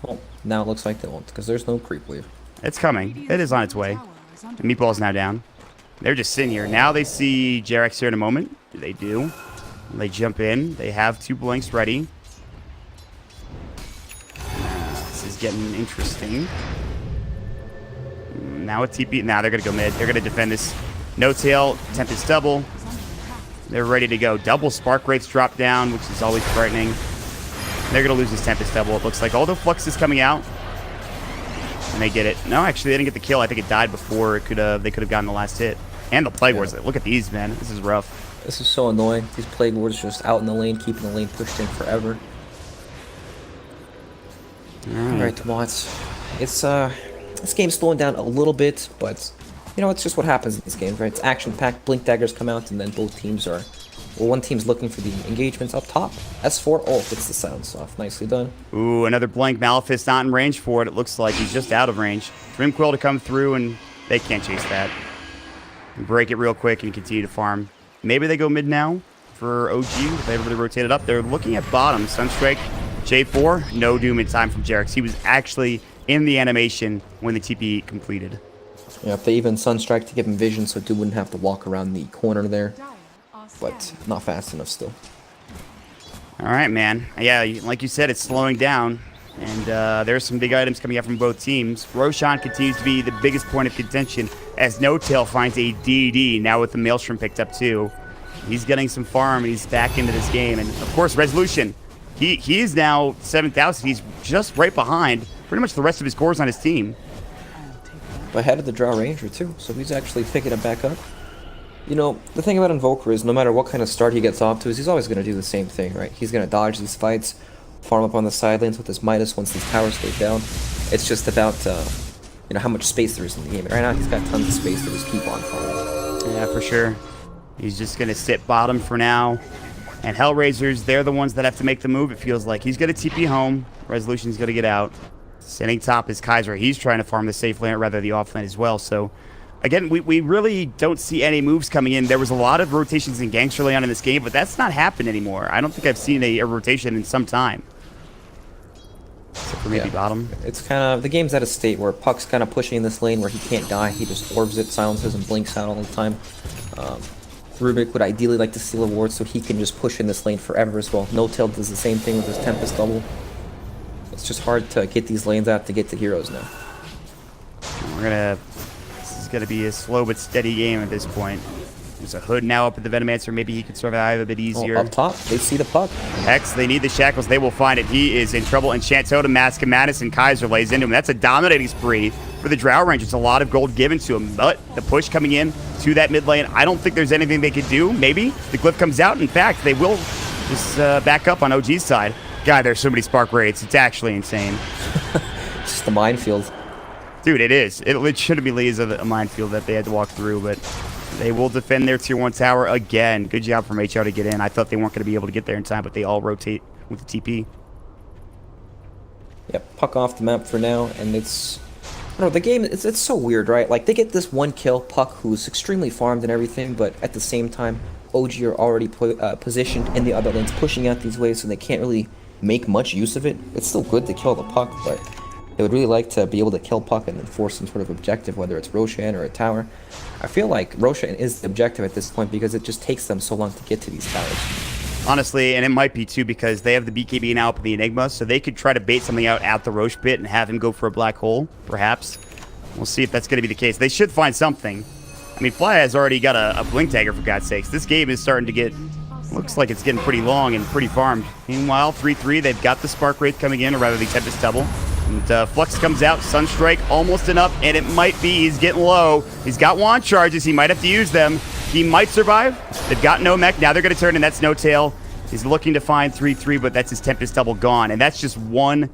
Oh, now it looks like they won't, because there's no creep wave. It's coming. It is on its way. The meatball's now down. They're just sitting here. Now they see Jerax here in a moment. They do. They jump in. They have 2 blinks ready. This is getting interesting. Now a TP. Now they're going to go mid. They're going to defend this. No tail. Tempest double. They're ready to go. Double spark rates drop down, which is always frightening. They're going to lose this Tempest double, it looks like. Although Flux is coming out. And they get it. No, actually, they didn't get the kill. I think it died before it could have. They could have gotten the last hit. And the Plague Wards. Look at these, man. This is rough. This is so annoying. These Plague Wards just out in the lane, keeping the lane pushed in forever. Alright, well, it's this game's slowing down a little bit, but you know, it's just what happens in these games, right? It's action-packed, Blink Daggers come out, and then both teams are, well, one team's looking for the engagements up top. S4, oh, gets the sounds off. Nicely done. Ooh, another blank. Malefice not in range for it. It looks like he's just out of range. Dreamquill to come through, and they can't chase that. Break it real quick and continue to farm. Maybe they go mid now for OG. They really rotated up. They're looking at bottom. Sunstrike, J4. No Doom in time from Jerax. He was actually in the animation when the TP completed. Yeah, if they even Sunstrike to give him vision so Doom wouldn't have to walk around the corner there. Dire are But scanning. not fast enough still. All right, man. Yeah, like you said, it's slowing down. And there's some big items coming out from both teams. Roshan continues to be the biggest point of contention as No Tail finds a DD, now with the Maelstrom picked up too. He's getting some farm, and he's back into this game. And, of course, Resolution. He is now 7,000. He's just right behind pretty much the rest of his cores on his team. Ahead of the Drow Ranger too, so he's actually picking it back up. You know, the thing about Invoker is no matter what kind of start he gets off to, is he's always going to do the same thing, right? He's going to dodge these fights, farm up on the side lanes with his Midas once these towers stay down. It's just about, you know, how much space there is in the game. And right now he's got tons of space to just keep on farming. Yeah, for sure. He's just going to sit bottom for now. And HellRaisers, they're the ones that have to make the move, it feels like. He's going to TP home. Resolution's going to get out. Sitting top is Kaiser. He's trying to farm the safe lane, or rather the off lane as well. So, again, we really don't see any moves coming in. There was a lot of rotations in ganks early on in this game, but that's not happened anymore. I don't think I've seen a rotation in some time. Except for maybe bottom. It's kind of, the game's at a state where Puck's kind of pushing this lane where he can't die. He just orbs it, silences, and blinks out all the time. Rubik would ideally like to steal a ward so he can just push in this lane forever as well. No Tail does the same thing with his Tempest double. It's just hard to get these lanes out to get to heroes now. This is gonna be a slow but steady game at this point. There's a Hood now up at the Venomancer. Maybe he could survive a bit easier. Oh, up top, they see the Puck. Hex, they need the shackles. They will find it. He is in trouble. And Totem, Mask of Madness, and Kaiser lays into him. That's a dominating spree for the Drow Range. It's a lot of gold given to him. But the push coming in to that mid lane, I don't think there's anything they could do. Maybe the glyph comes out. In fact, they will just back up on OG's side. God, there's so many spark raids. It's actually insane. Just the minefield. Dude, it is. It shouldn't be a minefield that they had to walk through, but they will defend their tier 1 tower again. Good job from HO to get in. I thought they weren't going to be able to get there in time, but they all rotate with the TP. Yep, Puck off the map for now, and it's... I don't know, the game, it's so weird, right? Like, they get this one kill, Puck, who's extremely farmed and everything, but at the same time, OG are already positioned in the other lanes, pushing out these waves, so they can't really make much use of it. It's still good to kill the Puck, but they would really like to be able to kill Puck and then force some sort of objective, whether it's Roshan or a tower. I feel like Roshan is the objective at this point because it just takes them so long to get to these towers. Honestly, and it might be too because they have the BKB now up in the Enigma, so they could try to bait something out at the Roche pit and have him go for a black hole, perhaps. We'll see if that's going to be the case. They should find something. I mean, Fly has already got a blink tagger, for God's sakes. This game is starting to get... Looks like it's getting pretty long and pretty farmed. Meanwhile, 3-3, they've got the Spark Wraith coming in, or rather the Tempest double. And Flux comes out, Sunstrike almost enough, and it might be, he's getting low. He's got wand charges, he might have to use them. He might survive. They've got no mech, now they're going to turn, and that's No Tail. He's looking to find 3-3, but that's his Tempest double gone. And that's just one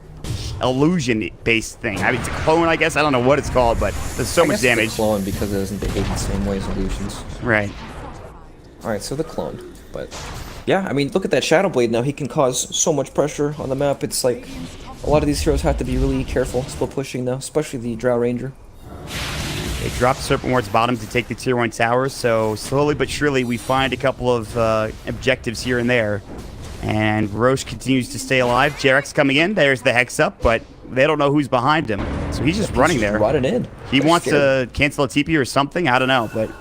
illusion-based thing. I mean, it's a clone, I guess. I don't know what it's called, but there's so much damage. It's a clone because it doesn't behave the same way as illusions. Right. Alright, so the clone. But, yeah, I mean, look at that Shadow Blade now. He can cause so much pressure on the map. It's like, a lot of these heroes have to be really careful still pushing now, especially the Drow Ranger. They dropped Serpent Ward's bottom to take the tier 1 towers, so slowly but surely we find a couple of objectives here and there. And Roche continues to stay alive. Jarek's coming in. There's the Hex up, but they don't know who's behind him. So he's just running there. Running in. He wants to cancel a TP or something. I don't know, but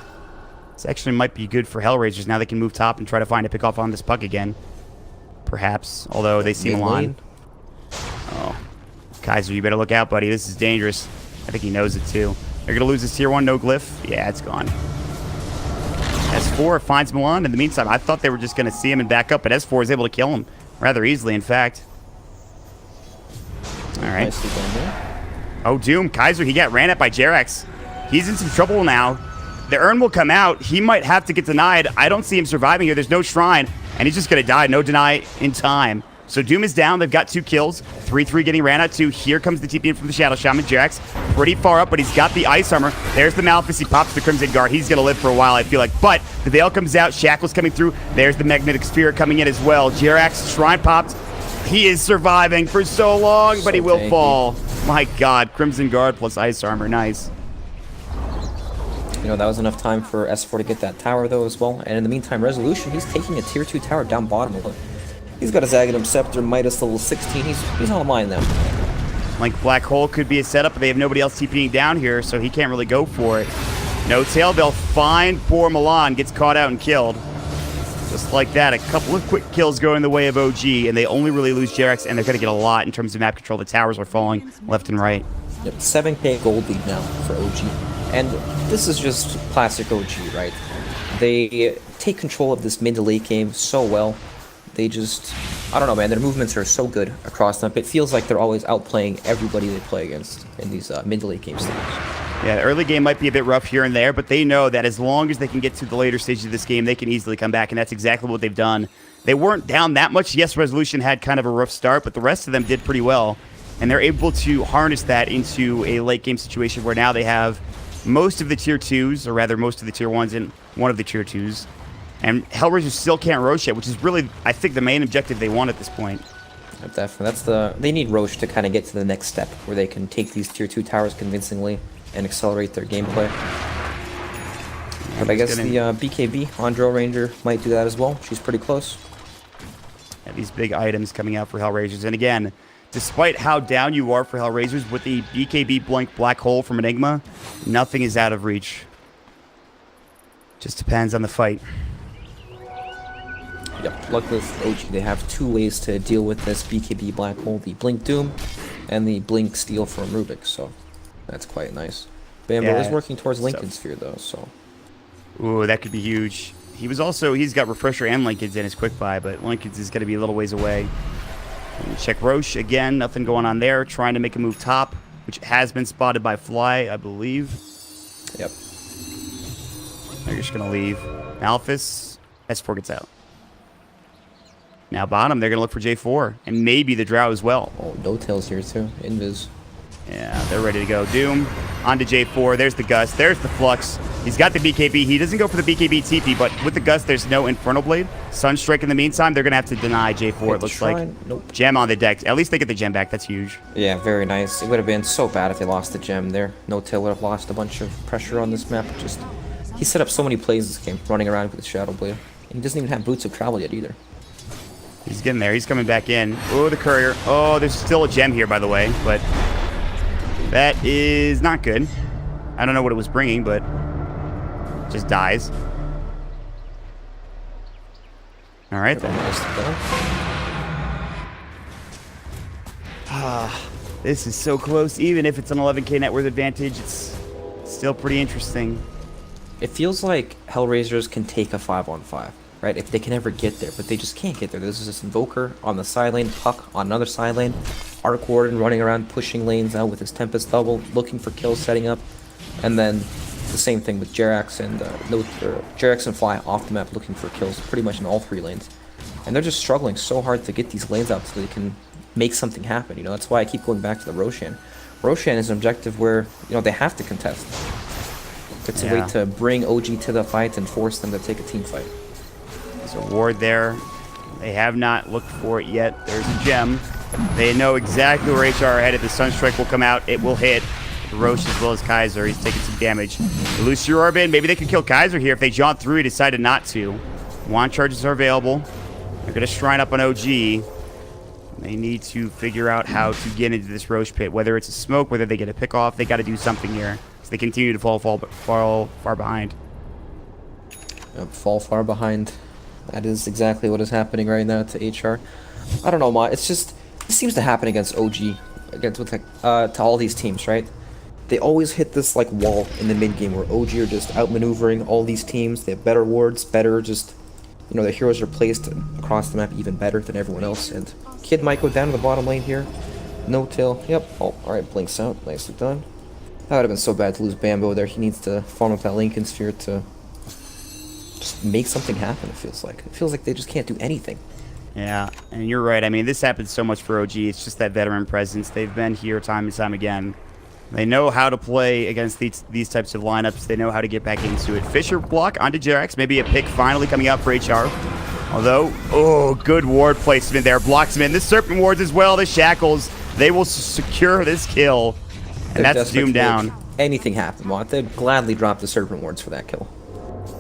this actually might be good for HellRaisers. Now they can move top and try to find a pick off on this Puck again. Perhaps, although they seem aligned. Oh. Kaiser, you better look out, buddy. This is dangerous. I think he knows it too. They're going to lose his tier 1, no glyph. Yeah, it's gone. S4 finds Milan. In the meantime, I thought they were just going to see him and back up, but S4 is able to kill him rather easily, in fact. All right. Oh, Doom. Kaiser, he got ran at by Jarex. He's in some trouble now. The urn will come out. He might have to get denied. I don't see him surviving here. There's no shrine, and he's just going to die. No deny in time. So Doom is down. They've got 2 kills. 3-3 getting ran out to. Here comes the TP in from the Shadow Shaman. Jarex pretty far up, but he's got the ice armor. There's the Malefice. He pops the Crimson Guard. He's going to live for a while, I feel like. But the Veil comes out. Shackle's coming through. There's the Magnetic Sphere coming in as well. Jarex, Shrine popped. He is surviving for so long, but he will fall. My God. Crimson Guard plus ice armor. Nice. You know, that was enough time for S4 to get that tower, though, as well. And in the meantime, Resolution, he's taking a tier 2 tower down bottom. He's got his Aghanim Scepter, Midas level 16. He's online now. Like Black Hole could be a setup, but they have nobody else TPing down here, so he can't really go for it. No tail, they'll find poor Milan, gets caught out and killed. Just like that, a couple of quick kills go in the way of OG, and they only really lose Jerax, and they're going to get a lot in terms of map control. The towers are falling left and right. Yep, 7k gold lead now for OG. And this is just classic OG, right? They take control of this mid to late game so well. They just, I don't know, man, their movements are so good across them. It feels like they're always outplaying everybody they play against in these mid to late game stages. Yeah, the early game might be a bit rough here and there, but they know that as long as they can get to the later stages of this game, they can easily come back, and that's exactly what they've done. They weren't down that much. Yes, Resolution had kind of a rough start, but the rest of them did pretty well, and they're able to harness that into a late game situation where now they have most of the tier 2s, or rather most of the tier 1s and one of the tier 2s, and HellRaisers still can't Roche yet, which is really, I think, the main objective they want at this point. Definitely, they need Roche to kind of get to the next step where they can take these tier 2 towers convincingly and accelerate their gameplay. But I guess the BKB on Drill Ranger might do that as well. She's pretty close. Yeah, these big items coming out for HellRaisers. And again, despite how down you are for HellRaisers, with the BKB Blink Black Hole from Enigma, nothing is out of reach. Just depends on the fight. Yep, luckily for OG, they have two ways to deal with this BKB Black Hole, the Blink Doom and the Blink Steel from Rubik, so that's quite nice. Bambo is working towards Lincoln Sphere though, so. Ooh, that could be huge. He's got Refresher and Lincoln's in his quick buy, but Lincoln's is going to be a little ways away. Check Roche again, nothing going on there. Trying to make a move top, which has been spotted by Fly, I believe. Yep. They're just going to leave. Malphus, S4 gets out. Now bottom, they're going to look for J4, and maybe the Drow as well. Oh, No Tails here too. Invis. Yeah, they're ready to go. Doom, onto J4. There's the Gust. There's the Flux. He's got the BKB. He doesn't go for the BKB TP, but with the Gust, there's no Infernal Blade. Sunstrike in the meantime, they're going to have to deny J4, it looks like. Nope. Gem on the deck. At least they get the gem back. That's huge. Yeah, very nice. It would have been so bad if they lost the gem there. No Tail would have lost a bunch of pressure on this map. Just, he set up so many plays this game, running around with the Shadow Blade. And he doesn't even have Boots of Travel yet either. He's getting there. He's coming back in. Oh, the Courier. Oh, there's still a gem here, by the way, but that is not good. I don't know what it was bringing, but it just dies. All right, then. This is so close. Even if it's an 11k net worth advantage, it's still pretty interesting. It feels like HellRaisers can take a 5-on-5, right? If they can ever get there, but they just can't get there. There's this Invoker on the side lane, Puck on another side lane, Arc Warden running around pushing lanes out with his Tempest double, looking for kills, setting up, and then the same thing with Jerax and Jerax and Fly off the map looking for kills, pretty much in all three lanes. And they're just struggling so hard to get these lanes out so they can make something happen. You know, that's why I keep going back to the Roshan. Roshan is an objective where, you know, they have to contest. It's a way to bring OG to the fight and force them to take a team fight. There's a ward there. They have not looked for it yet. There's a gem. They know exactly where HR are headed. The Sunstrike will come out. It will hit Roche as well as Kaiser. He's taking some damage. They lose your Orb in. Maybe they could kill Kaiser here if they jaunt through. He decided not to. Wand charges are available. They're going to shrine up on OG. They need to figure out how to get into this Roche pit. Whether it's a smoke, whether they get a pick off, they got to do something here. They continue to fall far behind. Yep, fall far behind. That is exactly what is happening right now to HR. I don't know, Ma. It's just, it seems to happen against OG, to all these teams, right? They always hit this like wall in the mid game where OG are just outmaneuvering all these teams. They have better wards, better just, you know, their heroes are placed across the map even better than everyone else. And Kid might go down to the bottom lane here. No Tail. Yep. Oh, all right. Blinks out. Nicely done. That would have been so bad to lose Bambo there. He needs to farm up that Lincoln Sphere to just make something happen, it feels like. It feels like they just can't do anything. Yeah, and you're right. I mean, this happens so much for OG. It's just that veteran presence. They've been here time and time again. They know how to play against these types of lineups. They know how to get back into it. Fisher block onto Jerax. Maybe a pick finally coming out for HR. Although, oh, good ward placement there. Blocks him in. The Serpent wards as well. The Shackles. They will secure this kill. And that's Doom down. Anything happen, Mont. They'd gladly drop the Serpent wards for that kill.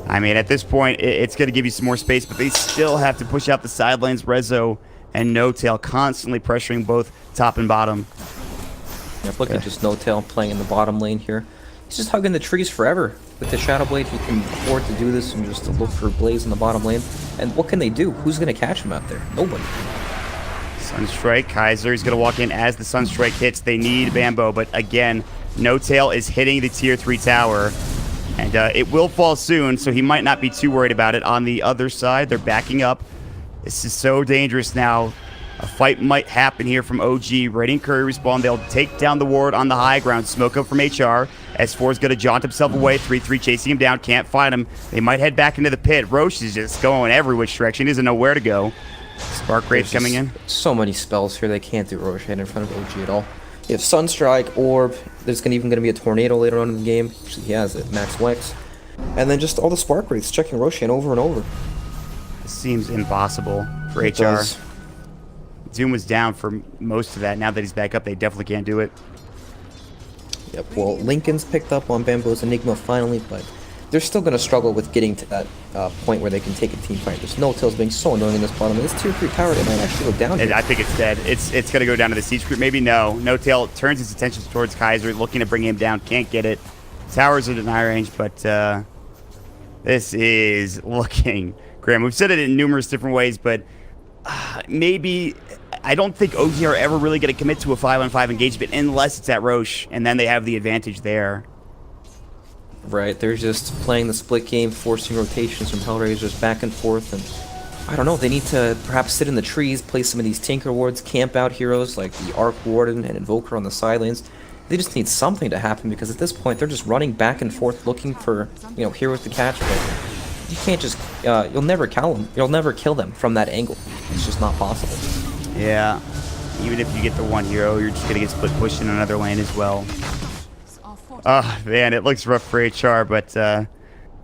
I mean, at this point, it's going to give you some more space, but they still have to push out the side lanes. Rezo and No Tail constantly pressuring both top and bottom. Yep, look at just No Tail playing in the bottom lane here. He's just hugging the trees forever. With the Shadow Blade, he can afford to do this and just to look for Blaze in the bottom lane. And what can they do? Who's going to catch him out there? Nobody. Sunstrike, Kaiser is going to walk in as the Sunstrike hits. They need Bambo, but again, No Tail is hitting the tier 3 tower. And it will fall soon, so he might not be too worried about it. On the other side, they're backing up. This is so dangerous now. A fight might happen here from OG. Radiant Courier respawn. They'll take down the ward on the high ground. Smoke up from HR. S4 is going to jaunt himself away. 3-3 chasing him down. Can't find him. They might head back into the pit. Roche is just going every which direction. He doesn't know where to go. Spark Wraith coming in. So many spells here. They can't do Roshan in front of OG at all. You have Sunstrike, Orb. There's even going to be a Tornado later on in the game. Actually, he has it. Max Wex. And then just all the Spark Wraiths checking Roshan over and over. It seems impossible for It HR. does. Zoom was down for most of that. Now that he's back up, they definitely can't do it. Yep, well, Lincoln's picked up on Bambo's Enigma finally, but they're still going to struggle with getting to that point where they can take a team fight. There's No Tail's being so annoying in this bottom. This tier 3 tower, it might actually go down here. I think it's dead. It's going to go down to the siege group. Maybe no. No Tail turns his attention towards Kaiser, looking to bring him down. Can't get it. Towers are deny range, but this is looking grim. We've said it in numerous different ways, but maybe... I don't think OG are ever really going to commit to a 5-on-5 engagement unless it's at Roche, and then they have the advantage there. Right, they're just playing the split game, forcing rotations from HellRaisers back and forth, and I don't know, they need to perhaps sit in the trees, play some of these Tinker Wards, camp out heroes like the Arc Warden and Invoker on the side lanes. They just need something to happen because at this point they're just running back and forth looking for, heroes to catch, but you can't just, you'll never kill them. You'll never kill them from that angle. It's just not possible. Yeah, even if you get the one hero, you're just going to get split pushed in another lane as well. Oh, man, it looks rough for HR, but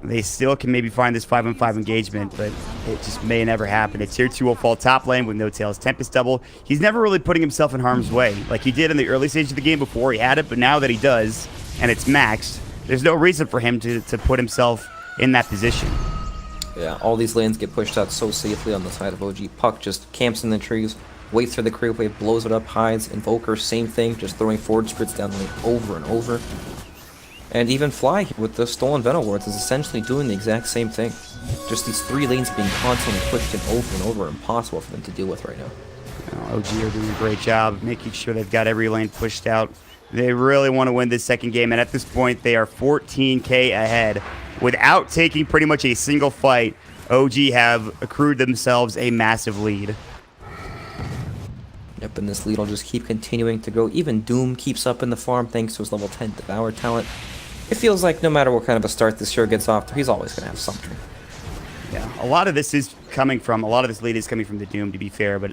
they still can maybe find this 5-on-5 engagement, but it just may never happen. A tier 2 will fall top lane with No Tail's Tempest double. He's never really putting himself in harm's way like he did in the early stage of the game before he had it, but now that he does, and it's maxed, there's no reason for him to put himself in that position. Yeah, all these lanes get pushed out so safely on the side of OG. Puck just camps in the trees, waits for the creep wave, blows it up, hides. Invoker, same thing, just throwing forward sprites down the lane over and over. And even Fly with the Stolen Venom Wards is essentially doing the exact same thing. Just these 3 lanes being constantly pushed in over and over, impossible for them to deal with right now. OG are doing a great job making sure they've got every lane pushed out. They really want to win this second game, and at this point they are 14k ahead. Without taking pretty much a single fight, OG have accrued themselves a massive lead. Yep, and this lead will just keep continuing to grow. Even Doom keeps up in the farm thanks to his level 10 Devour talent. It feels like no matter what kind of a start this year gets off to, he's always going to have something. Yeah, a lot of this lead is coming from the Doom, to be fair, but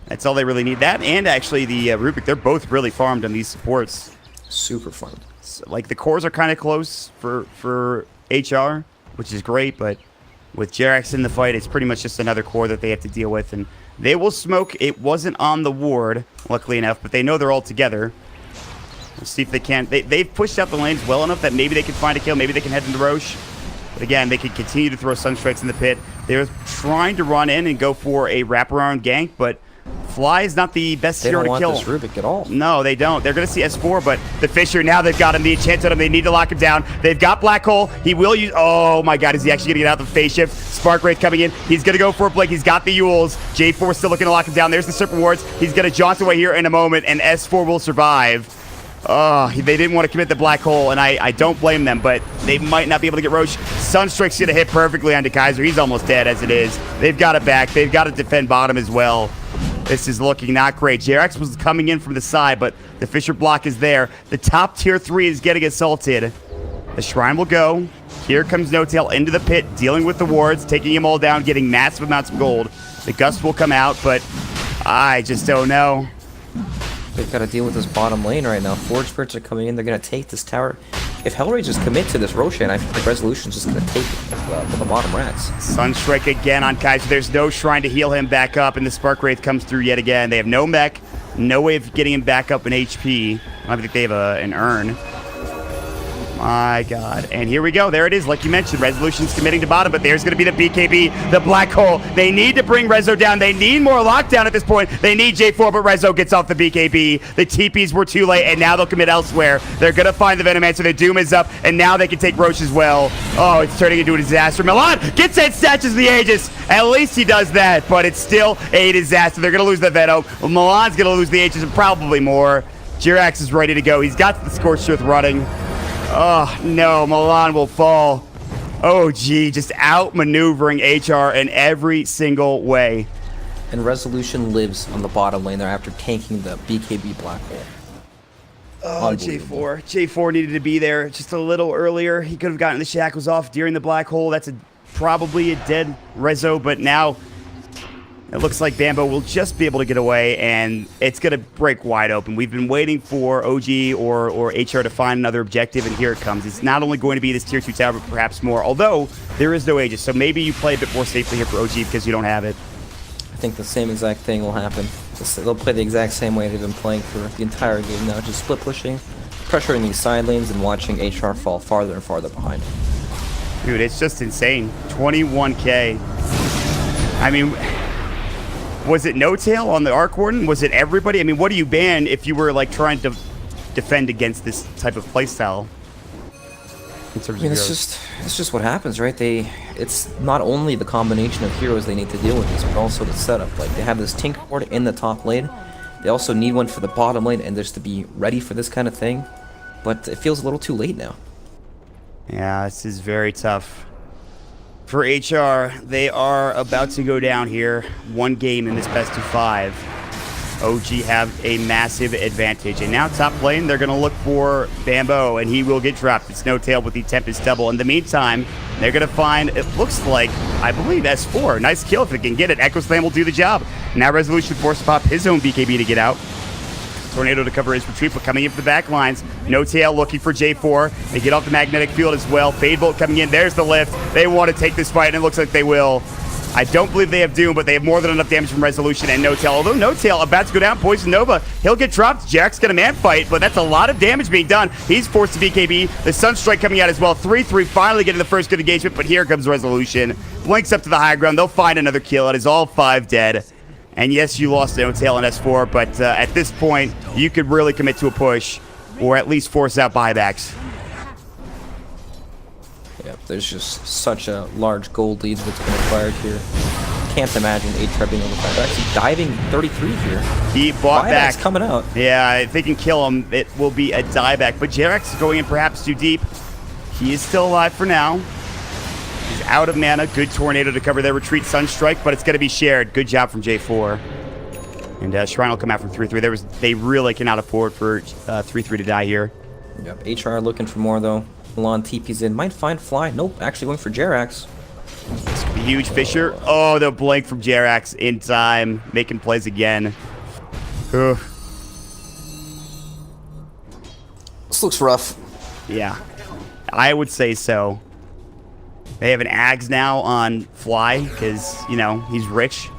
that's all they really need. That and actually the Rubik, they're both really farmed on these supports. Super farmed. So, like, the cores are kind of close for HR, which is great, but with Jerax in the fight, it's pretty much just another core that they have to deal with, and they will smoke. It wasn't on the ward, luckily enough, but they know they're all together. We'll see if they can. They've pushed out the lanes well enough that maybe they can find a kill. Maybe they can head into Roche. But again, they can continue to throw Sunstrikes in the pit. They're trying to run in and go for a wraparound gank, but Fly is not the best hero to kill. They don't want this Rubik at all. No, they don't. They're going to see S4, but the Fisher, now they've got him. The enchant on him. They need to lock him down. They've got Black Hole. He will use... Oh, my God. Is he actually going to get out of the phase shift? Spark Wraith coming in. He's going to go for a Blink. He's got the Yules. J4 still looking to lock him down. There's the Serpent Wards. He's going to jaunt away here in a moment, and S4 will survive. Oh, they didn't want to commit the Black Hole, and I don't blame them, but they might not be able to get Roche. Sunstrike's going to hit perfectly onto Kaiser. He's almost dead as it is. They've got it back. They've got to defend bottom as well. This is looking not great. Jerax was coming in from the side, but the Fisher block is there. The top tier 3 is getting assaulted. The Shrine will go. Here comes No Tail into the pit, dealing with the wards, taking them all down, getting massive amounts of gold. The Gust will come out, but I just don't know. They've got to deal with this bottom lane right now. Forge Spirits are coming in. They're going to take this tower. If HellRaisers commit to this Roshan, I think Resolution's just going to take the bottom rats. Sunstrike again on Kaiser. There's no Shrine to heal him back up, and the Spark Wraith comes through yet again. They have no mech, no way of getting him back up in HP. I don't think they have an urn. My God. And here we go. There it is. Like you mentioned, Resolution's committing to bottom, but there's going to be the BKB, the black hole. They need to bring Rezo down. They need more lockdown at this point. They need J4, but Rezo gets off the BKB. The TPs were too late, and now they'll commit elsewhere. They're going to find the Venomancer. The Doom is up, and now they can take Roche as well. Oh, it's turning into a disaster. Milan gets that snatches the Aegis. At least he does that, but it's still a disaster. They're going to lose the Venom. Milan's going to lose the Aegis and probably more. Jirax is ready to go. He's got the Scorched Earth running. Oh, no. Milan will fall. Oh, gee. Just outmaneuvering HR in every single way. And Resolution lives on the bottom lane there after tanking the BKB black hole. Oh, J4. J4 needed to be there just a little earlier. He could have gotten the shackles off during the black hole. That's probably a dead Rezo, but now it looks like Bambo will just be able to get away, and it's going to break wide open. We've been waiting for OG or HR to find another objective, and here it comes. It's not only going to be this Tier 2 tower, but perhaps more, although there is no Aegis, so maybe you play a bit more safely here for OG because you don't have it. I think the same exact thing will happen. They'll play the exact same way they've been playing for the entire game now, just split pushing, pressuring these side lanes, and watching HR fall farther and farther behind. Dude, it's just insane. 21K. I mean, was it No Tail on the Arc Warden? Was it everybody? I mean, what do you ban if you were like trying to defend against this type of playstyle? I mean, it's just what happens, right? It's not only the combination of heroes they need to deal with this, but also the setup. Like, they have this Tinker Ward in the top lane. They also need one for the bottom lane, and just to be ready for this kind of thing. But it feels a little too late now. Yeah, this is very tough. For HR, they are about to go down here. One game in this best of 5. OG have a massive advantage. And now top lane, they're going to look for Bambo, and he will get dropped. It's No Tail with the Tempest double. In the meantime, they're going to find, it looks like, I believe, S4. Nice kill if they can get it. Echo Slam will do the job. Now Resolution forced to pop his own BKB to get out. Tornado to cover his retreat, but coming in for the back lines. No Tail looking for J4. They get off the magnetic field as well. Fade Bolt coming in. There's the lift. They want to take this fight, and it looks like they will. I don't believe they have Doom, but they have more than enough damage from Resolution and No Tail. Although No Tail about to go down, Poison Nova, he'll get dropped. Jack's gonna man fight, but that's a lot of damage being done. He's forced to BKB. The Sunstrike coming out as well. 3-3 finally getting the first good engagement, but here comes Resolution. Blinks up to the high ground. They'll find another kill. It is all 5 dead. And yes, you lost No Tail and S4, but at this point, you could really commit to a push, or at least force out buybacks. Yeah, there's just such a large gold lead that's been acquired here. Can't imagine HR being able to fight. They're actually diving 33 here. He bought back. Coming out. Yeah, if they can kill him, it will be a dieback. But Jerax is going in perhaps too deep. He is still alive for now. He's out of mana. Good Tornado to cover their retreat. Sunstrike, but it's going to be shared. Good job from J4. And Shrine will come out from 3-3. They really cannot afford for 3-3 to die here. Yep, HR looking for more, though. Milan TP's in. Might find Fly. Nope, actually going for Jerax. This could be huge. Fisher. Oh, the blank from Jerax in time. Making plays again. Ugh. This looks rough. Yeah, I would say so. They have an Ags now on Fly because, you know, he's rich.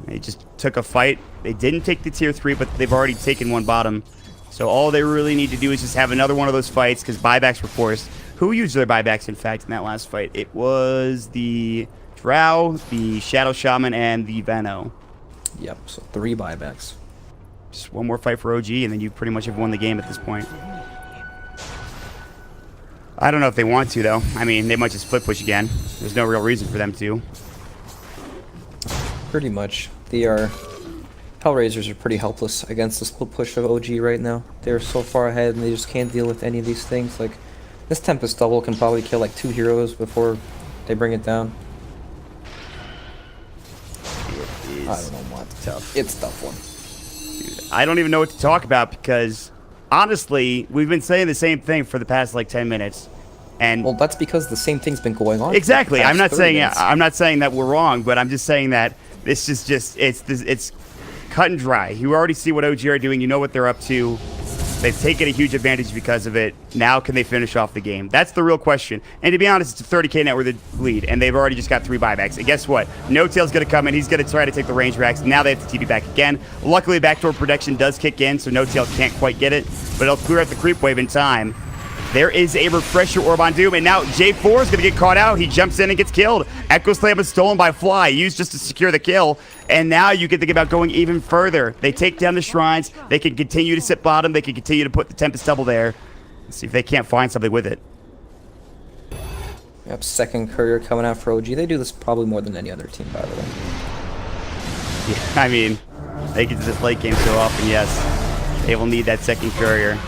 They just took a fight. They didn't take the tier 3, but they've already taken one bottom. So all they really need to do is just have another one of those fights because buybacks were forced. Who used their buybacks, in fact, in that last fight? It was the Drow, the Shadow Shaman, and the Vano. Yep, so 3 buybacks. Just one more fight for OG, and then you pretty much have won the game at this point. I don't know if they want to, though. I mean, they might just split push again. There's no real reason for them to. Pretty much. HellRaisers are pretty helpless against the split push of OG right now. They're so far ahead and they just can't deal with any of these things. Like, this Tempest double can probably kill like 2 heroes before they bring it down. It is I don't know what. tough. It's a tough one. Dude, I don't even know what to talk about because, honestly, we've been saying the same thing for the past like 10 minutes. And well, that's because the same thing's been going on. Exactly. I'm not saying minutes. I'm not saying that we're wrong, but I'm just saying that this is just it's cut and dry. You already see what OG are doing. You know what they're up to. They've taken a huge advantage because of it. Now can they finish off the game? That's the real question. And to be honest, it's a 30k net worth lead, and they've already just got 3 buybacks. And guess what? No Tail's going to come in. He's going to try to take the range racks. Now they have to TP back again. Luckily, backdoor protection does kick in, so No Tail can't quite get it, but it'll clear out the creep wave in time. There is a refresher orb on Doom, and now J4 is going to get caught out. He jumps in and gets killed. Echo Slam is stolen by Fly, used just to secure the kill. And now you can think about going even further. They take down the shrines. They can continue to sit bottom. They can continue to put the Tempest Double there. Let's see if they can't find something with it. Yep, second courier coming out for OG. They do this probably more than any other team, by the way. Yeah, I mean, they get to this late game so often, yes. They will need that second courier.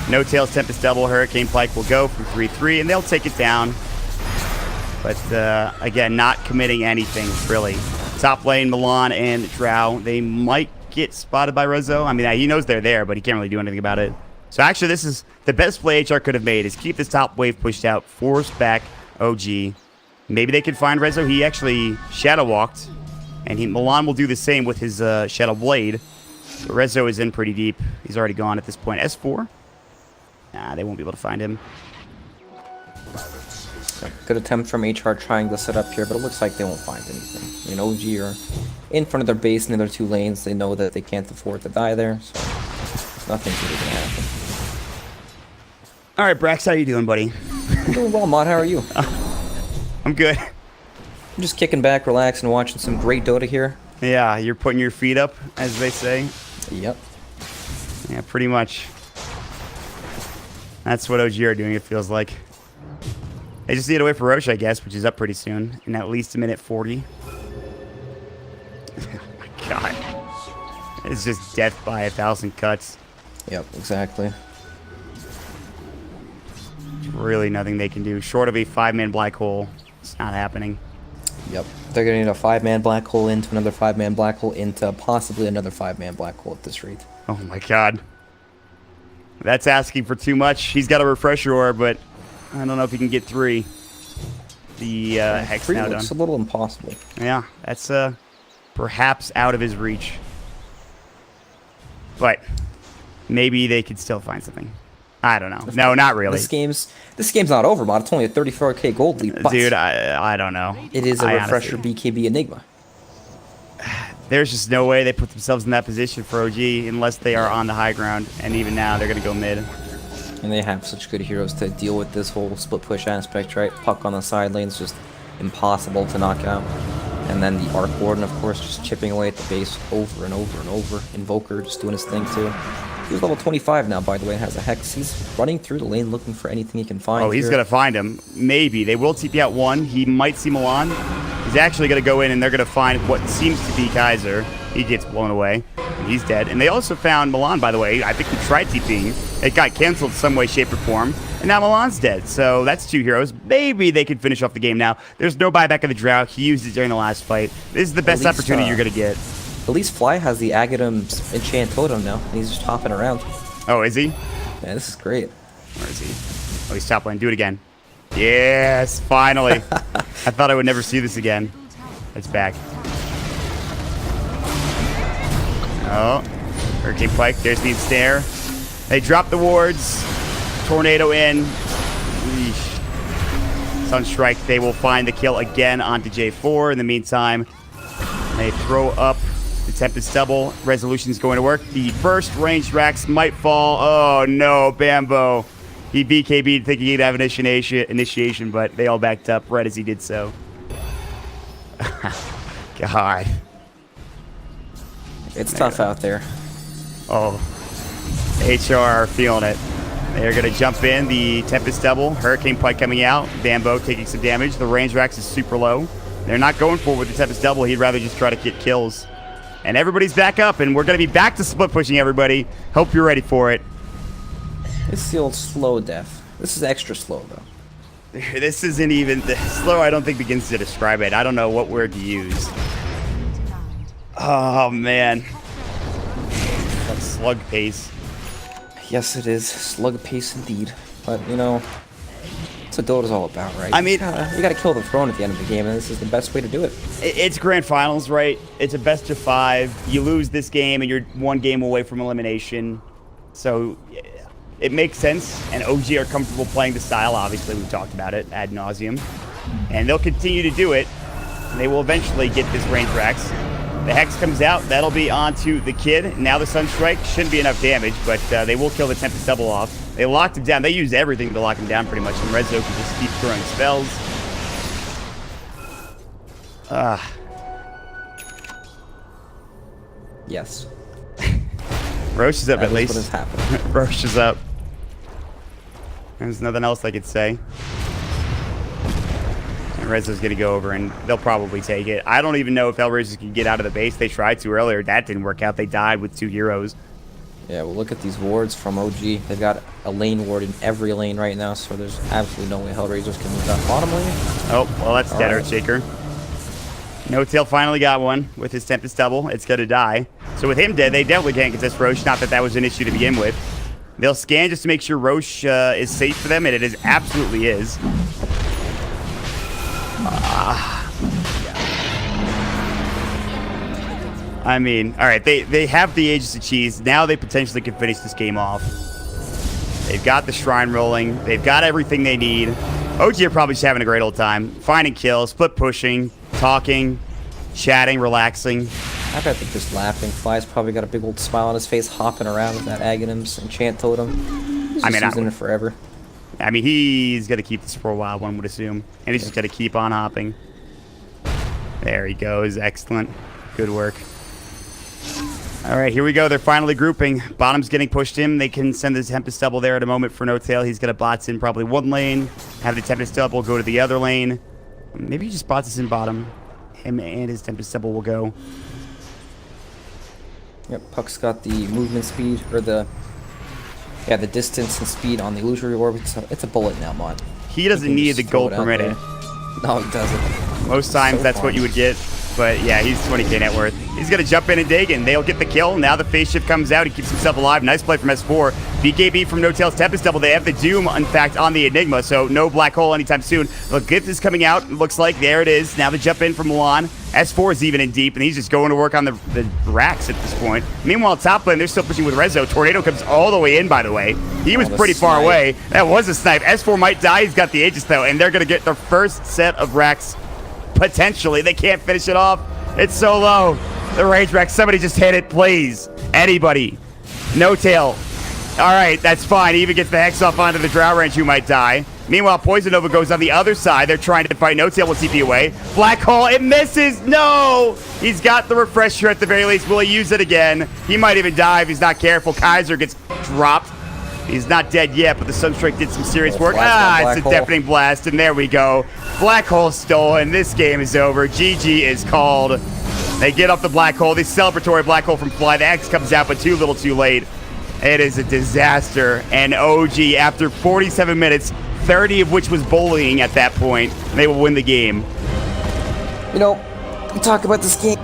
No Tails, Tempest Double, Hurricane Pike will go from 3-3, and they'll take it down. But, again, not committing anything, really. Top lane, Milan and Drow, they might get spotted by Rezo. I mean, he knows they're there, but he can't really do anything about it. So, actually, this is the best play HR could have made, is keep this top wave pushed out, force back OG. Maybe they could find Rezo. He actually Shadow Walked, and Milan will do the same with his Shadow Blade. So Rezo is in pretty deep. He's already gone at this point. S4? Nah, they won't be able to find him. Good attempt from HR trying to set up here, but it looks like they won't find anything. I mean, OG are in front of their base in their 2 lanes. They know that they can't afford to die there, so nothing's really going to happen. All right, Brax, how you doing, buddy? I'm doing well, Mod. How are you? I'm good. I'm just kicking back, relaxing, watching some great Dota here. Yeah, you're putting your feet up, as they say. Yep. Yeah, pretty much. That's what OG are doing, it feels like. They just need to wait for Roche, I guess, which is up pretty soon, in at least a minute 40. Oh my god. It's just death by 1,000 cuts. Yep, exactly. Really nothing they can do. Short of a 5-man black hole, it's not happening. Yep. They're going to need a 5-man black hole into another 5-man black hole into possibly another 5-man black hole at this rate. Oh my god. That's asking for too much. He's got a refresher orb, but I don't know if he can get 3. The Hex 3 now looks done. a little impossible. Yeah, that's perhaps out of his reach. But maybe they could still find something. I don't know. No, not really. This game's not over, but it's only a 34k gold lead. But dude, I don't know. it is a I refresher honestly, BKB Enigma. There's just no way they put themselves in that position for OG unless they are on the high ground. And even now, they're going to go mid. And they have such good heroes to deal with this whole split push aspect, right? Puck on the side lane's just impossible to knock out. And then the Arc Warden, of course, just chipping away at the base over and over and over. Invoker just doing his thing, too. He's level 25 now, by the way, and has a Hex. He's running through the lane looking for anything he can find. Oh, he's going to find him. Maybe. They will TP out 1. He might see Milan. He's actually going to go in, and they're going to find what seems to be Kaiser. He gets blown away. And he's dead. And they also found Milan, by the way. I think he tried TPing. It got canceled some way, shape, or form. And now Milan's dead. So that's 2 heroes. Maybe they can finish off the game now. There's no buyback of the Drow. He used it during the last fight. This is the best opportunity you're going to get. At least Fly has the Agatom's Enchant Totem now, and he's just hopping around. Oh, is he? Man, this is great. Where is he? Oh, he's top lane. Do it again. Yes, finally. I thought I would never see this again. It's back. Oh, Hurricane Pike. There's the snare. They drop the wards. Tornado in. Eesh. Sunstrike. They will find the kill again onto J4. In the meantime, they throw up the Tempest Double. Resolution's going to work. The first ranged racks might fall. Oh no, Bambo. He BKB'd thinking he'd have initiation, but they all backed up right as he did so. God. It's tough out there. Oh. HR are feeling it. They're going to jump in. The Tempest Double. Hurricane Pike coming out. Bambo taking some damage. The range racks is super low. They're not going for it with the Tempest Double. He'd rather just try to get kills. And everybody's back up, and we're going to be back to split pushing everybody. Hope you're ready for it. It's the old slow death. This is extra slow, though. This isn't even... Slow, I don't think, begins to describe it. I don't know what word to use. Oh, man. That slug pace. Yes, it is. Slug pace indeed. But, you know, that's what Dota's all about, right? I mean... You gotta kill the throne at the end of the game, and this is the best way to do it. It's grand finals, right? It's a best of 5. You lose this game, and you're 1 game away from elimination. So... it makes sense, and OG are comfortable playing the style. Obviously, we've talked about it ad nauseum. And they'll continue to do it. And they will eventually get this range racks. The Hex comes out. That'll be onto the Kid. Now the Sunstrike shouldn't be enough damage, but they will kill the Tempest double off. They locked him down. They use everything to lock him down pretty much, and Rezo can just keep throwing spells. Yes. Roche is up That at is least. what has happened. Roche is up. There's nothing else I could say. And Rezo's going to go over, and they'll probably take it. I don't even know if HellRaisers can get out of the base. They tried to earlier. That didn't work out. They died with 2 heroes. Yeah, well, look at these wards from OG. They've got a lane ward in every lane right now, so there's absolutely no way HellRaisers can move that bottom lane. Oh, well, that's dead, right. Earthshaker. No-Tail finally got one with his Tempest double. It's going to die. So with him dead, they definitely can't contest Roche. Not that that was an issue to begin with. They'll scan just to make sure Roche is safe for them, and it absolutely is. I mean, all right, they have the Aegis of Cheese. Now they potentially can finish this game off. They've got the Shrine rolling. They've got everything they need. OG are probably just having a great old time. Finding kills, split pushing, talking, chatting, relaxing. I bet they're just laughing. Fly's probably got a big old smile on his face, hopping around with that Aghanim's Enchant Totem. He's just using it forever. I mean, he's going to keep this for a while, one would assume. And he's just going to keep on hopping. There he goes. Excellent. Good work. All right, here we go. They're finally grouping. Bottom's getting pushed in. They can send the Tempest double there at a moment for No-Tail. He's going to bots in probably one lane. Have the Tempest double go to the other lane. Maybe he just bots us in bottom. Him and his Tempest double will go. Yep, Puck's got the movement speed, or the distance and speed on the illusory orb. It's a bullet now, Mon. He doesn't need the gold per minute. No, he doesn't. Most times that's what you would get. But yeah, he's 20k net worth. He's going to jump in and dig, and they'll get the kill. Now the phase shift comes out. He keeps himself alive. Nice play from S4. BKB from No-Tail's Tempest double. They have the Doom, in fact, on the Enigma, so no black hole anytime soon. Look, Gift is coming out. Looks like there it is. Now the jump in from Milan. S4 is even in deep, and he's just going to work on the racks at this point. Meanwhile, top lane, they're still pushing with Rezo. Tornado comes all the way in, by the way. He was pretty far away. That was a snipe. S4 might die. He's got the Aegis, though, and they're going to get their first set of racks, potentially. They can't finish it off. It's so low. The rage rack. Somebody just hit it, please. Anybody. No-Tail. All right, that's fine. He even gets the Hex off onto the Drow Range, who might die. Meanwhile, Poison Nova goes on the other side. They're trying to fight No-Tail with CP away. Black Hole, it misses. No! He's got the refresher at the very least. Will he use it again? He might even die if he's not careful. Kaiser gets dropped. He's not dead yet, but the Sunstrike did some serious work. It's a deafening blast, and there we go. Black Hole stolen. This game is over. GG is called. They get off the Black Hole. The celebratory Black Hole from Fly. The X comes out, but too little too late. It is a disaster. And OG, after 47 minutes, 30 of which was bullying at that point, they will win the game. You know, we talk about this game